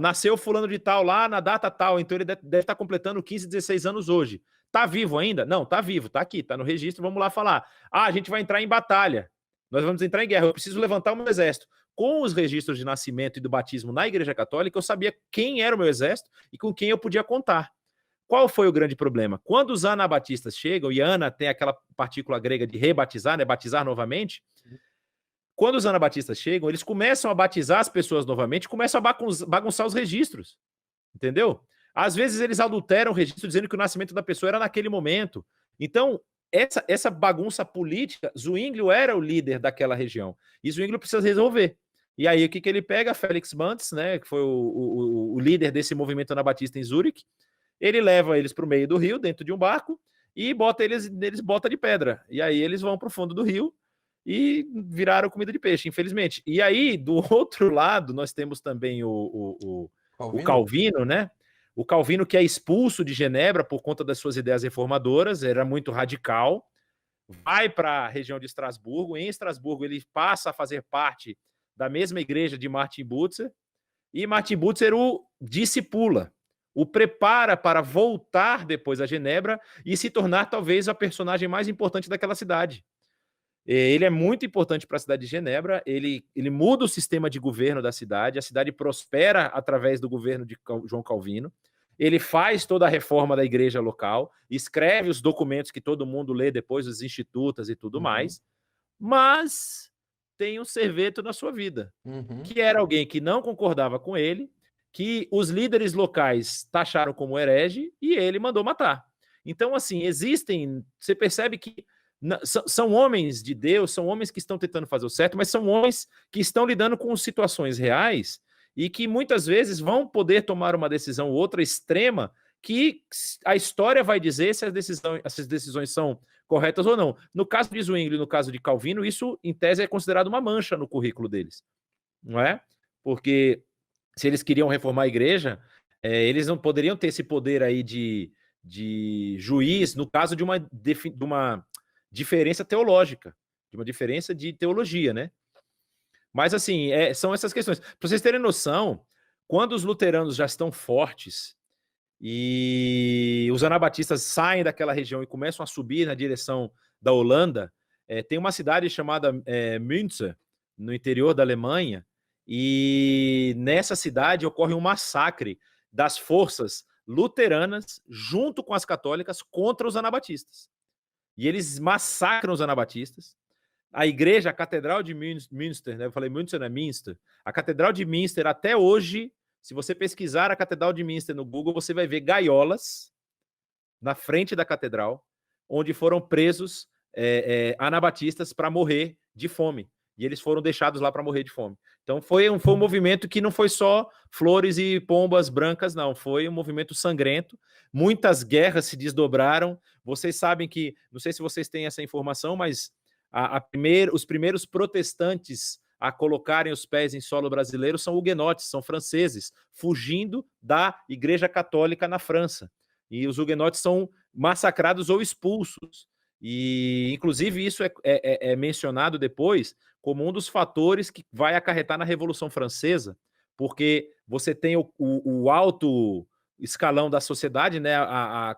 nasceu fulano de tal lá na data tal, então ele deve estar completando 15, 16 anos hoje. Tá vivo ainda? Não, tá vivo, tá aqui, tá no registro, vamos lá falar. A gente vai entrar em batalha, nós vamos entrar em guerra, eu preciso levantar o meu exército. Com os registros de nascimento e do batismo na Igreja Católica, eu sabia quem era o meu exército e com quem eu podia contar. Qual foi o grande problema? Quando os anabatistas chegam, e Ana tem aquela partícula grega de rebatizar, né, batizar novamente, quando os anabatistas chegam, eles começam a batizar as pessoas novamente, começam a bagunçar os registros, entendeu? Às vezes eles adulteram o registro dizendo que o nascimento da pessoa era naquele momento. Então, essa bagunça política, Zwinglio era o líder daquela região, e Zwinglio precisa resolver. E aí, o que ele pega? Felix Manz, né, que foi o líder desse movimento anabatista em Zurique, ele leva eles para o meio do rio, dentro de um barco, e bota eles bota de pedra. E aí eles vão para o fundo do rio, e viraram comida de peixe, infelizmente. E aí, do outro lado, nós temos também o Calvino, né? O Calvino, que é expulso de Genebra por conta das suas ideias reformadoras, era muito radical, vai para a região de Estrasburgo. Em Estrasburgo, ele passa a fazer parte da mesma igreja de Martin Butzer, e Martin Butzer o discipula, o prepara para voltar depois a Genebra e se tornar talvez a personagem mais importante daquela cidade. Ele é muito importante para a cidade de Genebra, ele muda o sistema de governo da cidade, a cidade prospera através do governo de João Calvino, ele faz toda a reforma da igreja local, escreve os documentos que todo mundo lê depois, os institutos e tudo mais, mas tem um serveto na sua vida, que era alguém que não concordava com ele, que os líderes locais taxaram como herege e ele mandou matar. Então, assim, você percebe que são homens de Deus, são homens que estão tentando fazer o certo, mas são homens que estão lidando com situações reais e que muitas vezes vão poder tomar uma decisão ou outra extrema que a história vai dizer se essas decisões são corretas ou não. No caso de Zwinglio e no caso de Calvino, isso, em tese, é considerado uma mancha no currículo deles, não é? Porque se eles queriam reformar a igreja, eles não poderiam ter esse poder aí de juiz no caso de uma diferença teológica, de uma diferença de teologia, né? Mas, assim, são essas questões. Para vocês terem noção, quando os luteranos já estão fortes e os anabatistas saem daquela região e começam a subir na direção da Holanda, tem uma cidade chamada Münster, no interior da Alemanha, e nessa cidade ocorre um massacre das forças luteranas junto com as católicas contra os anabatistas. E eles massacram os anabatistas. A igreja, a Catedral de Münster, né? Eu falei Münster, não é Minster. A Catedral de Münster, até hoje, se você pesquisar a Catedral de Münster no Google, você vai ver gaiolas na frente da catedral, onde foram presos anabatistas para morrer de fome. E eles foram deixados lá para morrer de fome. Então foi um movimento que não foi só flores e pombas brancas, não. Foi um movimento sangrento. Muitas guerras se desdobraram. Vocês sabem que, não sei se vocês têm essa informação, mas os primeiros protestantes a colocarem os pés em solo brasileiro são huguenotes, são franceses, fugindo da Igreja Católica na França. E os huguenotes são massacrados ou expulsos. E, inclusive, isso é mencionado depois como um dos fatores que vai acarretar na Revolução Francesa, porque você tem o alto escalão da sociedade, né?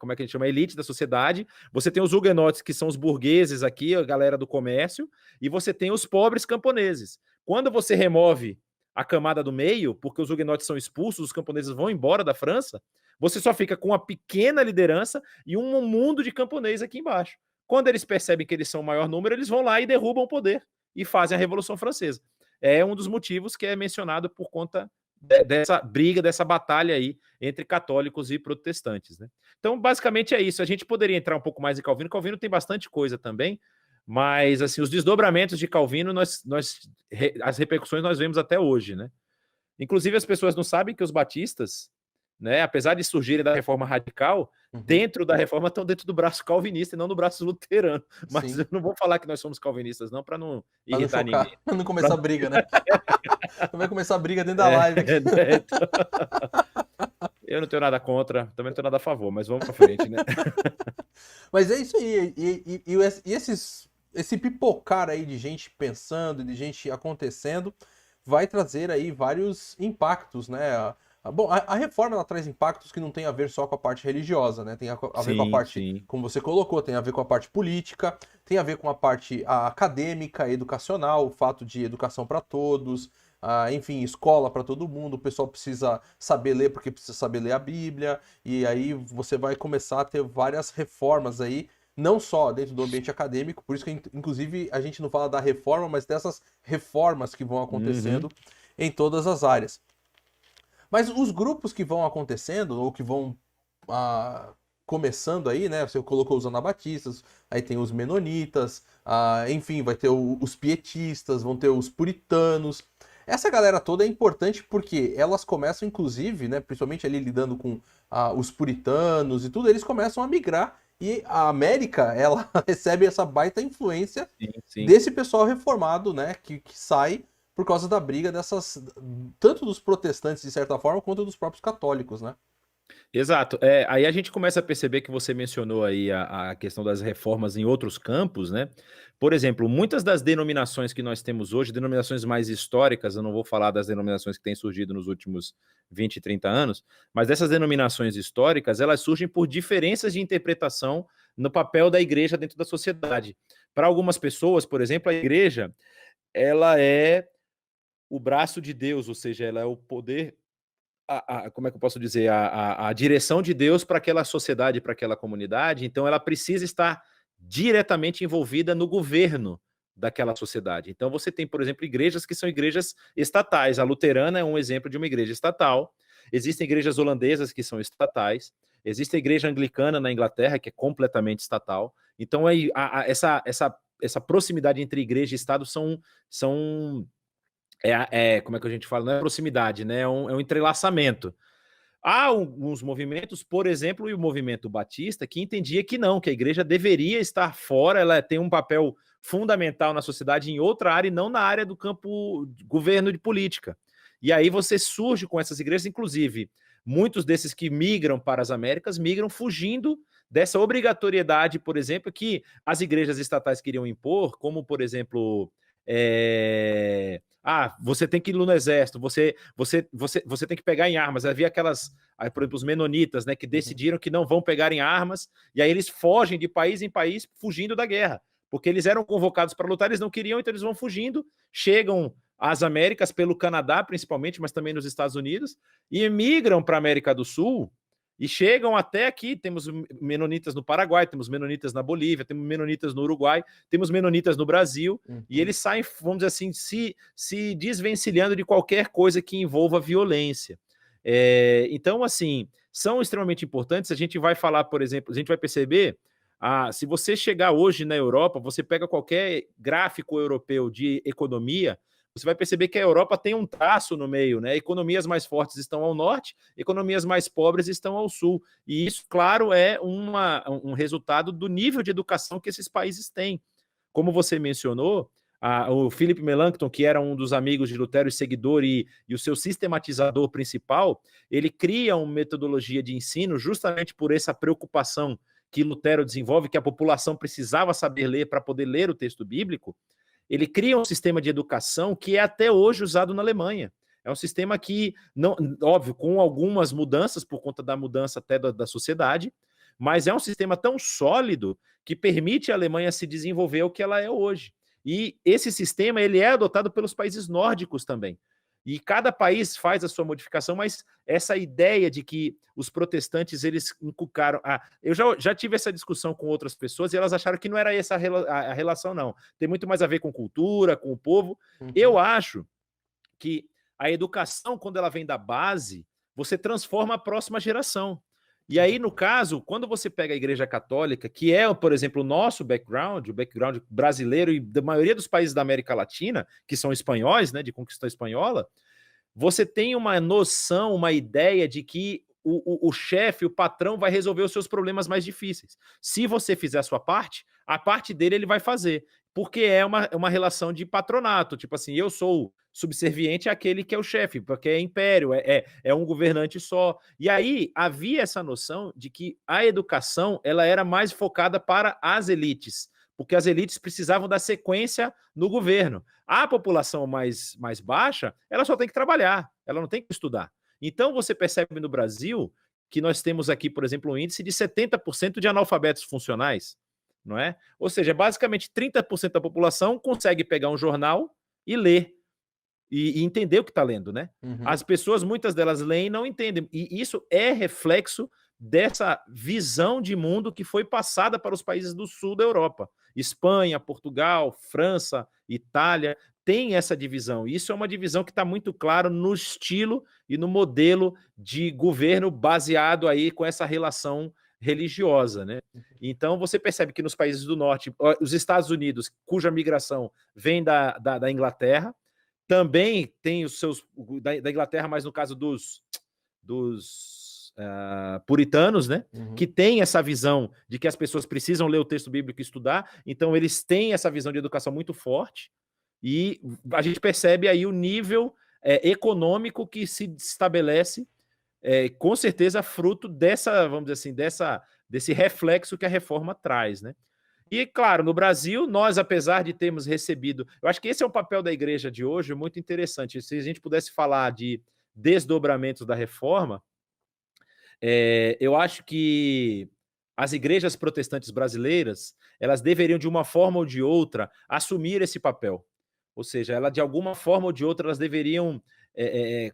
Como é que a gente chama? A elite da sociedade. Você tem os huguenotes, que são os burgueses aqui, a galera do comércio, e você tem os pobres camponeses. Quando você remove a camada do meio, porque os huguenotes são expulsos, os camponeses vão embora da França, você só fica com uma pequena liderança e um mundo de camponês aqui embaixo. Quando eles percebem que eles são o maior número, eles vão lá e derrubam o poder e fazem a Revolução Francesa. É um dos motivos que é mencionado por conta dessa briga, dessa batalha aí entre católicos e protestantes, né? Então, basicamente é isso. A gente poderia entrar um pouco mais em Calvino. Calvino tem bastante coisa também, mas assim, os desdobramentos de Calvino, as repercussões nós vemos até hoje, né? Inclusive, as pessoas não sabem que os batistas, né, apesar de surgirem da reforma radical, dentro da reforma estão dentro do braço calvinista e não do braço luterano. Mas Sim. Eu não vou falar que nós somos calvinistas, não, para não irritar ninguém. Para não começar a briga, né? Vai começar a briga dentro da live. Eu não tenho nada contra, também não tenho nada a favor, mas vamos para frente, né? Mas é isso aí. E esse pipocar aí de gente pensando, de gente acontecendo, vai trazer aí vários impactos, né? Bom, a reforma ela traz impactos que não tem a ver só com a parte religiosa, né? Tem a ver com a parte, como você colocou, tem a ver com a parte política, tem a ver com a parte acadêmica, educacional, o fato de educação para todos, enfim, escola para todo mundo, o pessoal precisa saber ler porque precisa saber ler a Bíblia, e aí você vai começar a ter várias reformas aí, não só dentro do ambiente acadêmico, por isso que, inclusive, a gente não fala da reforma, mas dessas reformas que vão acontecendo em todas as áreas. Mas os grupos que vão acontecendo, ou que vão começando aí, né? Você colocou os anabatistas, aí tem os menonitas, enfim, vai ter os pietistas, vão ter os puritanos. Essa galera toda é importante porque elas começam, inclusive, né? Principalmente ali lidando com os puritanos e tudo, eles começam a migrar. E a América, ela recebe essa baita influência desse pessoal reformado, né? Que sai por causa da briga tanto dos protestantes, de certa forma, quanto dos próprios católicos, né? Exato. Aí a gente começa a perceber que você mencionou aí a questão das reformas em outros campos, né? Por exemplo, muitas das denominações que nós temos hoje, denominações mais históricas, eu não vou falar das denominações que têm surgido nos últimos 20, 30 anos, mas dessas denominações históricas, elas surgem por diferenças de interpretação no papel da igreja dentro da sociedade. Para algumas pessoas, por exemplo, a igreja, ela é o braço de Deus, ou seja, ela é o poder, como é que eu posso dizer, a direção de Deus para aquela sociedade, para aquela comunidade, então ela precisa estar diretamente envolvida no governo daquela sociedade. Então você tem, por exemplo, igrejas que são igrejas estatais, a luterana é um exemplo de uma igreja estatal, existem igrejas holandesas que são estatais, existe a igreja anglicana na Inglaterra, que é completamente estatal, então aí, essa proximidade entre igreja e Estado são como é que a gente fala? Não é proximidade, né? É um entrelaçamento. Há alguns movimentos, por exemplo, o movimento batista, que entendia que não, que a igreja deveria estar fora, ela tem um papel fundamental na sociedade em outra área e não na área do campo de governo de política. E aí você surge com essas igrejas, inclusive, muitos desses que migram para as Américas, migram fugindo dessa obrigatoriedade, por exemplo, que as igrejas estatais queriam impor, como, por exemplo, você tem que ir no exército, você tem que pegar em armas. Havia aquelas, por exemplo, os menonitas, né, que decidiram que não vão pegar em armas, e aí eles fogem de país em país fugindo da guerra, porque eles eram convocados para lutar, eles não queriam, então eles vão fugindo, chegam às Américas, pelo Canadá principalmente, mas também nos Estados Unidos, e migram para a América do Sul e chegam até aqui. Temos menonitas no Paraguai, temos menonitas na Bolívia, temos menonitas no Uruguai, temos menonitas no Brasil, e eles saem, vamos dizer assim, se desvencilhando de qualquer coisa que envolva violência. Então, assim, são extremamente importantes. A gente vai falar, por exemplo, a gente vai perceber, se você chegar hoje na Europa, você pega qualquer gráfico europeu de economia, você vai perceber que a Europa tem um traço no meio, né? Economias mais fortes estão ao norte, economias mais pobres estão ao sul. E isso, claro, é um resultado do nível de educação que esses países têm. Como você mencionou, o Philip Melanchthon, que era um dos amigos de Lutero e seguidor e o seu sistematizador principal, ele cria uma metodologia de ensino justamente por essa preocupação que Lutero desenvolve, que a população precisava saber ler para poder ler o texto bíblico. Ele cria um sistema de educação que é até hoje usado na Alemanha. É um sistema que, não, óbvio, com algumas mudanças por conta da mudança até da sociedade, mas é um sistema tão sólido que permite a Alemanha se desenvolver o que ela é hoje. E esse sistema ele é adotado pelos países nórdicos também. E cada país faz a sua modificação, mas essa ideia de que os protestantes, eles inculcaram... eu já tive essa discussão com outras pessoas e elas acharam que não era essa a relação, não. Tem muito mais a ver com cultura, com o povo. Eu acho que a educação, quando ela vem da base, você transforma a próxima geração. E aí, no caso, quando você pega a Igreja Católica, que é, por exemplo, o nosso background, o background brasileiro e da maioria dos países da América Latina, que são espanhóis, né, de conquista espanhola, você tem uma noção, uma ideia de que o chefe, o patrão, vai resolver os seus problemas mais difíceis. Se você fizer a sua parte, a parte dele ele vai fazer. Porque é uma relação de patronato. Tipo assim, eu sou subserviente àquele que é o chefe, porque é império, é um governante só. E aí havia essa noção de que a educação ela era mais focada para as elites, porque as elites precisavam da sequência no governo. A população mais baixa, ela só tem que trabalhar, ela não tem que estudar. Então você percebe no Brasil que nós temos aqui, por exemplo, um índice de 70% de analfabetos funcionais, não é? Ou seja, basicamente 30% da população consegue pegar um jornal e ler, e entender o que está lendo, né? As pessoas, muitas delas leem e não entendem, e isso é reflexo dessa visão de mundo que foi passada para os países do sul da Europa. Espanha, Portugal, França, Itália, tem essa divisão. Isso é uma divisão que está muito claro no estilo e no modelo de governo baseado aí com essa relação religiosa, né? Então você percebe que nos países do norte, os Estados Unidos, cuja migração vem da Inglaterra, também tem os seus da Inglaterra, mas no caso dos puritanos, né? Que tem essa visão de que as pessoas precisam ler o texto bíblico e estudar, então eles têm essa visão de educação muito forte, e a gente percebe aí o nível econômico que se estabelece, com certeza fruto dessa, vamos dizer assim, desse reflexo que a reforma traz, né? E, claro, no Brasil, nós, apesar de termos recebido... Eu acho que esse é o papel da igreja de hoje, muito interessante. Se a gente pudesse falar de desdobramentos da reforma, eu acho que as igrejas protestantes brasileiras, elas deveriam, de uma forma ou de outra, assumir esse papel. Ou seja, ela, de alguma forma ou de outra, elas deveriam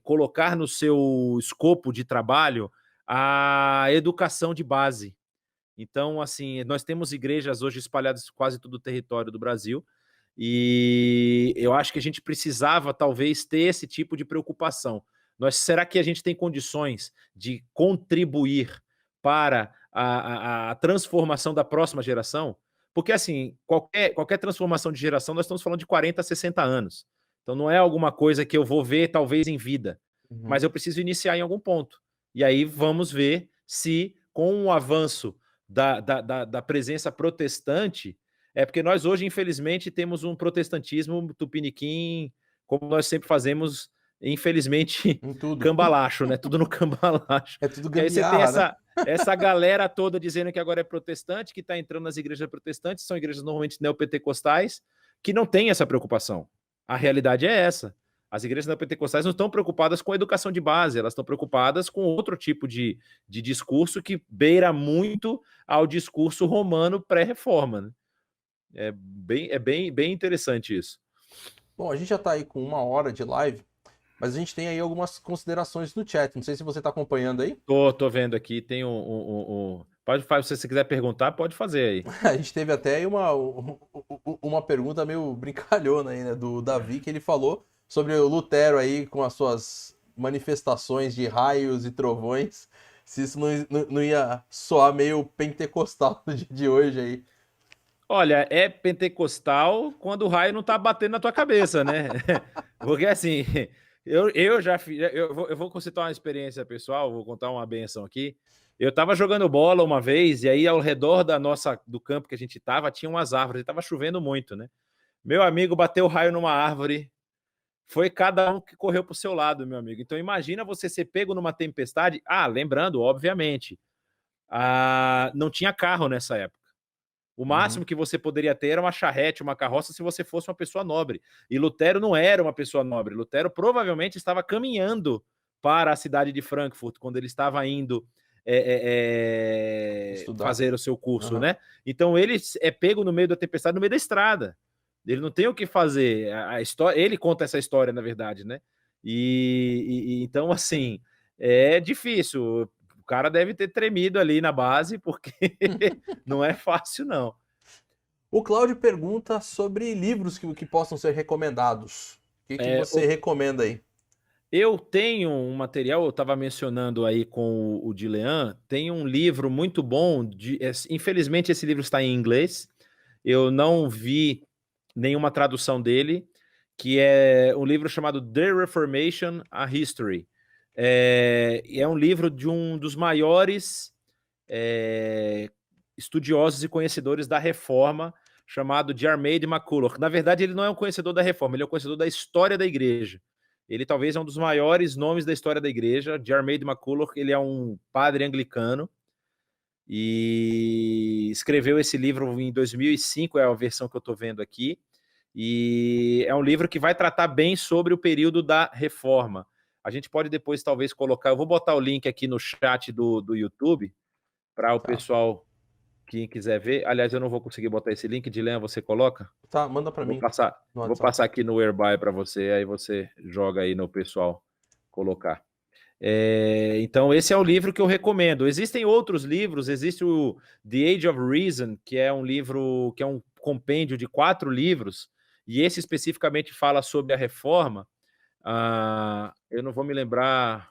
colocar no seu escopo de trabalho a educação de base. Então, assim, nós temos igrejas hoje espalhadas em quase todo o território do Brasil, e eu acho que a gente precisava, talvez, ter esse tipo de preocupação. Será que a gente tem condições de contribuir para a transformação da próxima geração? Porque, assim, qualquer transformação de geração, nós estamos falando de 40 a 60 anos. Então, não é alguma coisa que eu vou ver, talvez, em vida. Mas eu preciso iniciar em algum ponto. E aí vamos ver se, com o avanço da presença protestante, porque nós hoje, infelizmente, temos um protestantismo tupiniquim, como nós sempre fazemos, infelizmente, cambalacho, né? Tudo no cambalacho. É tudo gambiarra, aí você tem né? essa galera toda dizendo que agora é protestante, que está entrando nas igrejas protestantes, são igrejas normalmente neopentecostais, que não tem essa preocupação. A realidade é essa. As igrejas neopentecostais não estão preocupadas com a educação de base, elas estão preocupadas com outro tipo de discurso que beira muito ao discurso romano pré-reforma, né? É bem interessante isso. Bom, a gente já está aí com 1 hora de live, mas a gente tem aí algumas considerações no chat. Não sei se você está acompanhando aí. Tô vendo aqui, tem Pode fazer, se você quiser perguntar, pode fazer aí. A gente teve até aí uma pergunta meio brincalhona aí, né, do Davi, que ele falou sobre o Lutero aí com as suas manifestações de raios e trovões, se isso não ia soar meio pentecostal no dia de hoje aí. Olha, é pentecostal quando o raio não tá batendo na tua cabeça, né? Porque assim, eu já fiz. Eu vou citar uma experiência pessoal, vou contar uma benção aqui. Eu tava jogando bola uma vez, e aí ao redor do campo que a gente tava, tinha umas árvores, e tava chovendo muito, né? Meu amigo bateu o raio numa árvore, foi cada um que correu pro seu lado, meu amigo. Então imagina você ser pego numa tempestade. Ah, lembrando, obviamente, não tinha carro nessa época. O máximo que você poderia ter era uma charrete, uma carroça, se você fosse uma pessoa nobre. E Lutero não era uma pessoa nobre. Lutero provavelmente estava caminhando para a cidade de Frankfurt, quando ele estava indo Estudar. fazer o seu curso, né? Então ele é pego no meio da tempestade, no meio da estrada. Ele não tem o que fazer. A história, ele conta essa história, na verdade, né? Então, assim, é difícil. O cara deve ter tremido ali na base, porque não é fácil, não. O Cláudio pergunta sobre livros que possam ser recomendados. O que você recomenda aí? Eu tenho um material, eu estava mencionando aí com o Dilean, tem um livro muito bom, infelizmente esse livro está em inglês, eu não vi nenhuma tradução dele, que é um livro chamado The Reformation, a History. É um livro de um dos maiores estudiosos e conhecedores da Reforma, chamado Diarmaid MacCulloch. Na verdade, ele não é um conhecedor da Reforma, ele é um conhecedor da história da Igreja. Ele talvez é um dos maiores nomes da história da Igreja. Diarmaid MacCulloch, ele é um padre anglicano e escreveu esse livro em 2005, é a versão que eu estou vendo aqui, e é um livro que vai tratar bem sobre o período da Reforma. A gente pode depois talvez colocar, eu vou botar o link aqui no chat do YouTube, para o pessoal, quem quiser ver. Aliás, eu não vou conseguir botar esse link. Dilean, você coloca? Tá, manda para mim. Vou passar aqui no Whereby para você, aí você joga aí no pessoal colocar. Então, esse é o livro que eu recomendo. Existem outros livros, existe o The Age of Reason, que é um livro, que é um compêndio de 4 livros, e esse especificamente fala sobre a reforma. Eu não vou me lembrar...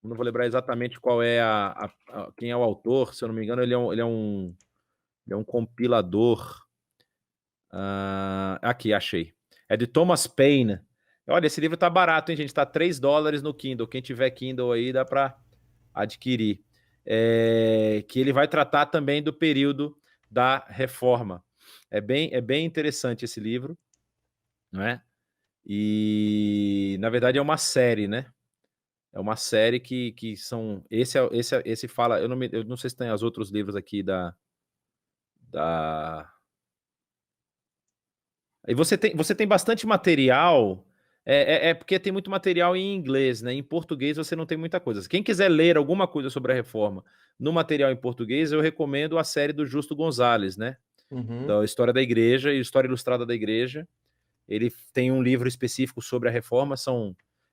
Não vou lembrar exatamente qual é quem é o autor, se eu não me engano, ele é um compilador. Aqui, achei. É de Thomas Paine. Olha, esse livro tá barato, hein, gente? Tá $3 no Kindle. Quem tiver Kindle aí, dá para adquirir. Que ele vai tratar também do período da Reforma. É bem interessante esse livro, não é? E, na verdade, é uma série, né? É uma série que são... Esse fala... Eu não sei se tem os outros livros aqui E você tem bastante material... porque tem muito material em inglês, né? Em português você não tem muita coisa. Quem quiser ler alguma coisa sobre a Reforma no material em português, eu recomendo a série do Justo Gonzalez, né? Da História da Igreja e História Ilustrada da Igreja. Ele tem um livro específico sobre a Reforma,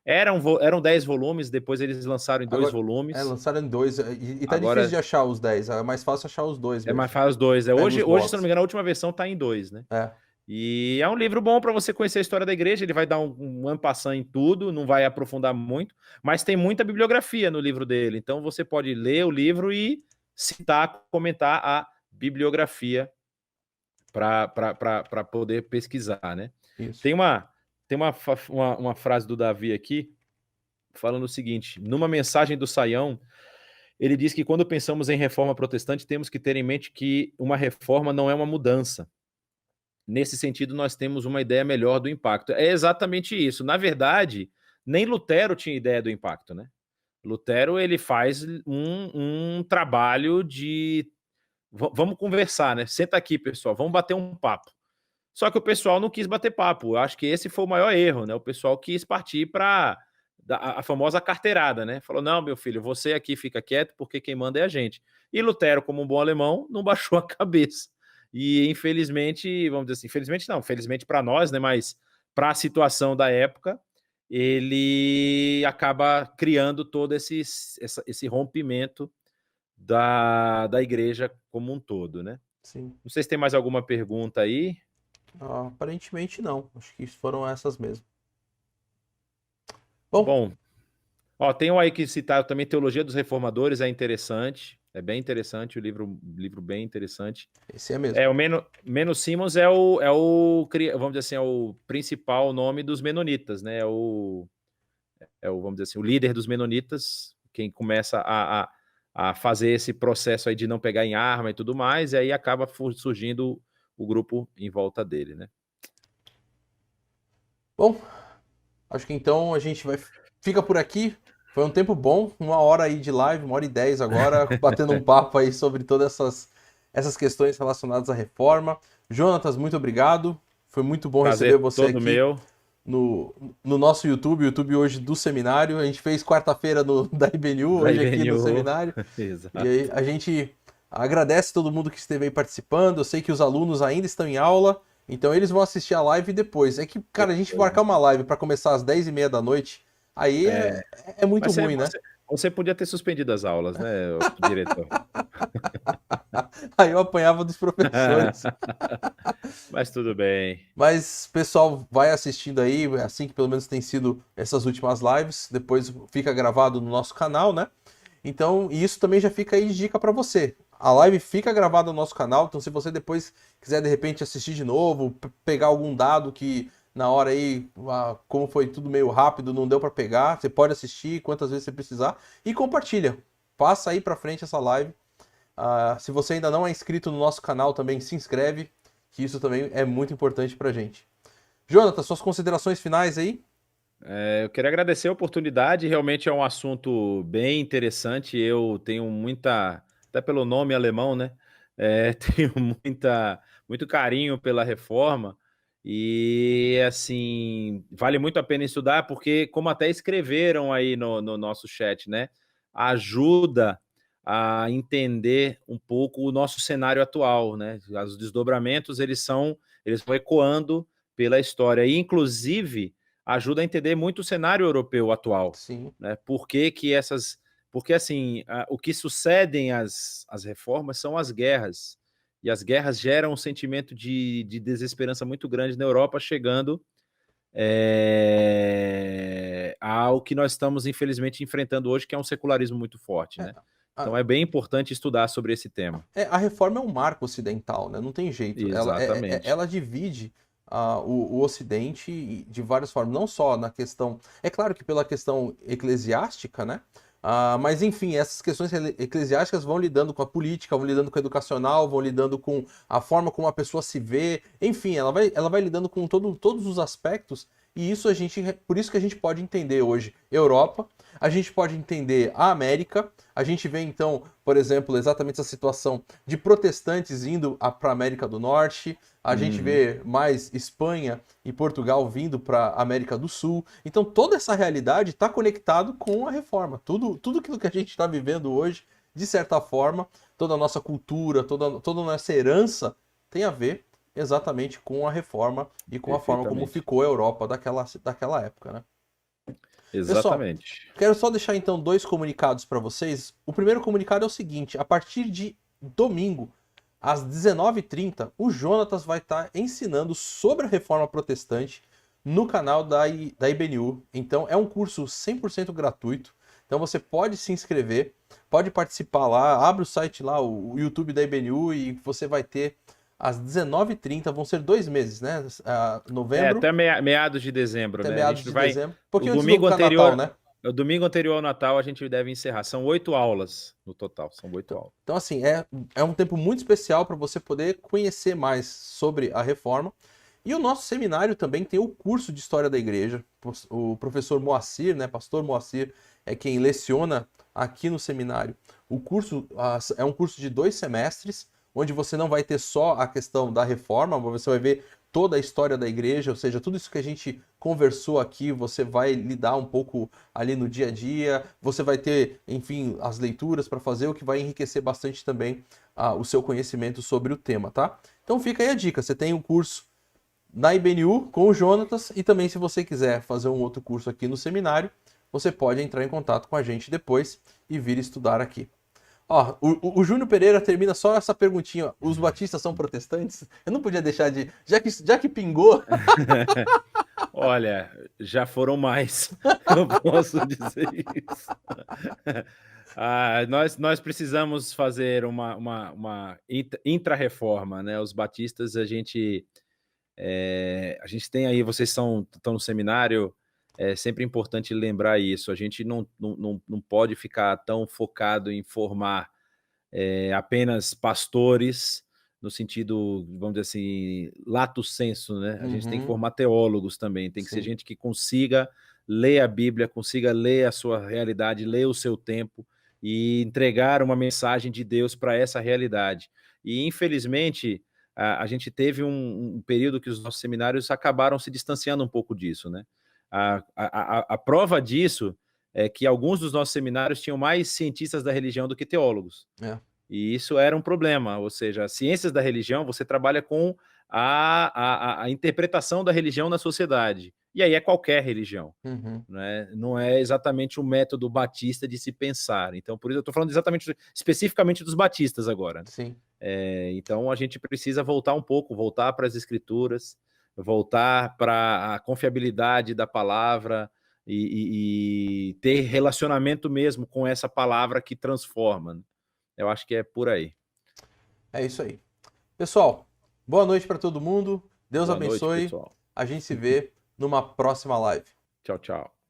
eram 10 volumes, depois eles lançaram em 2 volumes. Lançaram em 2, e tá difícil de achar os 10, é mais fácil achar os 2 mesmo. É mais fácil os 2. Hoje, se não me engano, a última versão tá em 2, né? E é um livro bom para você conhecer a história da igreja, ele vai dar um en passant em tudo, não vai aprofundar muito, mas tem muita bibliografia no livro dele, então você pode ler o livro e citar, comentar a bibliografia para poder pesquisar, né? Isso. Tem uma frase do Davi aqui, falando o seguinte: numa mensagem do Saião, ele diz que quando pensamos em reforma protestante, temos que ter em mente que uma reforma não é uma mudança. Nesse sentido, nós temos uma ideia melhor do impacto. É exatamente isso. Na verdade, nem Lutero tinha ideia do impacto, né? Lutero, ele faz um trabalho de... Vamos conversar, né? Senta aqui, pessoal, vamos bater um papo. Só que o pessoal não quis bater papo. Eu acho que esse foi o maior erro, né? O pessoal quis partir para a famosa carteirada, né? Falou, não, meu filho, você aqui fica quieto porque quem manda é a gente. E Lutero, como um bom alemão, não baixou a cabeça. E infelizmente, vamos dizer assim, infelizmente não, felizmente para nós, né, mas para a situação da época, ele acaba criando todo esse rompimento da igreja como um todo, né? Sim. Não sei se tem mais alguma pergunta aí. Aparentemente não. Acho que foram essas mesmo. Bom, Bom, ó, tem um aí que citar também Teologia dos Reformadores, é interessante, é bem interessante, o livro bem interessante. esse é mesmo. O Menno Simons vamos dizer assim, é o principal nome dos menonitas, né? Vamos dizer assim, o líder dos menonitas, quem começa a fazer esse processo aí de não pegar em arma e tudo mais, e aí acaba surgindo o grupo em volta dele, né? Bom, acho que então a gente fica por aqui. Foi um tempo bom, 1 hora aí de live, 1 hora e 10 agora, batendo um papo aí sobre todas essas questões relacionadas à reforma. Jonatas, muito obrigado. Foi muito bom receber Prazer você todo aqui meu. no nosso YouTube, o YouTube hoje do seminário. A gente fez quarta-feira da IBNU, Da hoje aqui no IBNU. seminário. E aí Exato. a gente agradece todo mundo que esteve aí participando. Eu sei que os alunos ainda estão em aula, então eles vão assistir a live depois. É que, cara, a gente Depois, né? marcar uma live para começar às 10h30 da noite, aí é muito Mas ruim, né? você podia ter suspendido as aulas, né, diretor? Aí eu apanhava dos professores. Mas tudo bem. Mas, pessoal, vai assistindo aí, assim que pelo menos tem sido essas últimas lives. Depois fica gravado no nosso canal, né? Então, e isso também já fica aí de dica para você. A live fica gravada no nosso canal, então se você depois quiser de repente assistir de novo, pegar algum dado que na hora aí, como foi tudo meio rápido, não deu para pegar, você pode assistir quantas vezes você precisar e compartilha. Passa aí para frente essa live. Se você ainda não é inscrito no nosso canal, também se inscreve, que isso também é muito importante pra gente. Jonathan, suas considerações finais aí? Eu queria agradecer a oportunidade, realmente é um assunto bem interessante. Eu tenho até pelo nome alemão, né? Tenho muito carinho pela reforma e, assim, vale muito a pena estudar, porque, como até escreveram aí no nosso chat, né? Ajuda a entender um pouco o nosso cenário atual, né? Os desdobramentos, eles vão ecoando pela história e, inclusive, ajuda a entender muito o cenário europeu atual, Sim. né? Porque assim, o que sucedem às reformas são as guerras, e as guerras geram um sentimento de desesperança muito grande na Europa, chegando ao que nós estamos, infelizmente, enfrentando hoje, que é um secularismo muito forte, né? Então é bem importante estudar sobre esse tema. A reforma é um marco ocidental, né? Não tem jeito. Exatamente. Ela divide o Ocidente de várias formas, não só na questão. É claro que pela questão eclesiástica, né? Mas enfim, essas questões eclesiásticas vão lidando com a política, vão lidando com a educacional, vão lidando com a forma como a pessoa se vê, enfim, ela vai lidando com todos os aspectos, e isso por isso que a gente pode entender hoje Europa, a gente pode entender a América, a gente vê então, por exemplo, exatamente essa situação de protestantes indo para a América do Norte, a gente vê mais Espanha e Portugal vindo para a América do Sul. Então toda essa realidade está conectado com a reforma. Tudo aquilo que a gente está vivendo hoje, de certa forma, toda a nossa cultura, toda a nossa herança tem a ver exatamente com a reforma e com a forma como Perfeitamente. ficou a Europa daquela época, né? Pessoal, Exatamente. quero só deixar então 2 comunicados para vocês. O primeiro comunicado é o seguinte: a partir de domingo, às 19h30, o Jonatas vai estar ensinando sobre a reforma protestante no canal da IBNU. Então é um curso 100% gratuito. Então você pode se inscrever, pode participar lá, abre o site lá, o YouTube da IBNU, e você vai ter às 19h30, vão ser 2 meses, né? Novembro Até meados de dezembro, até né? A meados gente de vai. dezembro. Um O pouquinho antes domingo do Natal, anterior, né? o domingo anterior ao Natal, a gente deve encerrar. São 8 aulas no total. São 8 aulas. Então, assim, é um tempo muito especial para você poder conhecer mais sobre a reforma. E o nosso seminário também tem o curso de História da Igreja. O professor Moacir, né, pastor Moacir, é quem leciona aqui no seminário. O curso é um curso de 2 semestres, onde você não vai ter só a questão da reforma, você vai ver toda a história da igreja, ou seja, tudo isso que a gente conversou aqui, você vai lidar um pouco ali no dia a dia, você vai ter, enfim, as leituras para fazer, o que vai enriquecer bastante também o seu conhecimento sobre o tema, tá? Então fica aí a dica, você tem um curso na IBNU com o Jonatas e também se você quiser fazer um outro curso aqui no seminário, você pode entrar em contato com a gente depois e vir estudar aqui. Ó, o Júnior Pereira termina só essa perguntinha, ó. Os batistas são protestantes? Eu não podia deixar de... Já que pingou... Olha, já foram mais, eu posso dizer isso. Nós precisamos fazer uma intra-reforma, né? Os batistas, a gente tem aí, vocês estão no seminário, é sempre importante lembrar isso, a gente não pode ficar tão focado em formar apenas pastores, no sentido, vamos dizer assim, lato sensu, né? A gente tem que formar teólogos também, tem que ser gente que consiga ler a Bíblia, consiga ler a sua realidade, ler o seu tempo e entregar uma mensagem de Deus para essa realidade. E, infelizmente, a gente teve um período que os nossos seminários acabaram se distanciando um pouco disso, né? A prova disso é que alguns dos nossos seminários tinham mais cientistas da religião do que teólogos. E isso era um problema, ou seja, ciências da religião, você trabalha com a interpretação da religião na sociedade. E aí é qualquer religião, né? Não é exatamente o método batista de se pensar. Então, por isso eu estou falando especificamente dos batistas agora. Sim. Então, a gente precisa voltar um pouco, voltar para as escrituras, voltar para a confiabilidade da palavra e ter relacionamento mesmo com essa palavra que transforma. Eu acho que é por aí. É isso aí. Pessoal, boa noite para todo mundo. Deus Boa abençoe. noite, pessoal. A gente se vê numa próxima live. Tchau, tchau.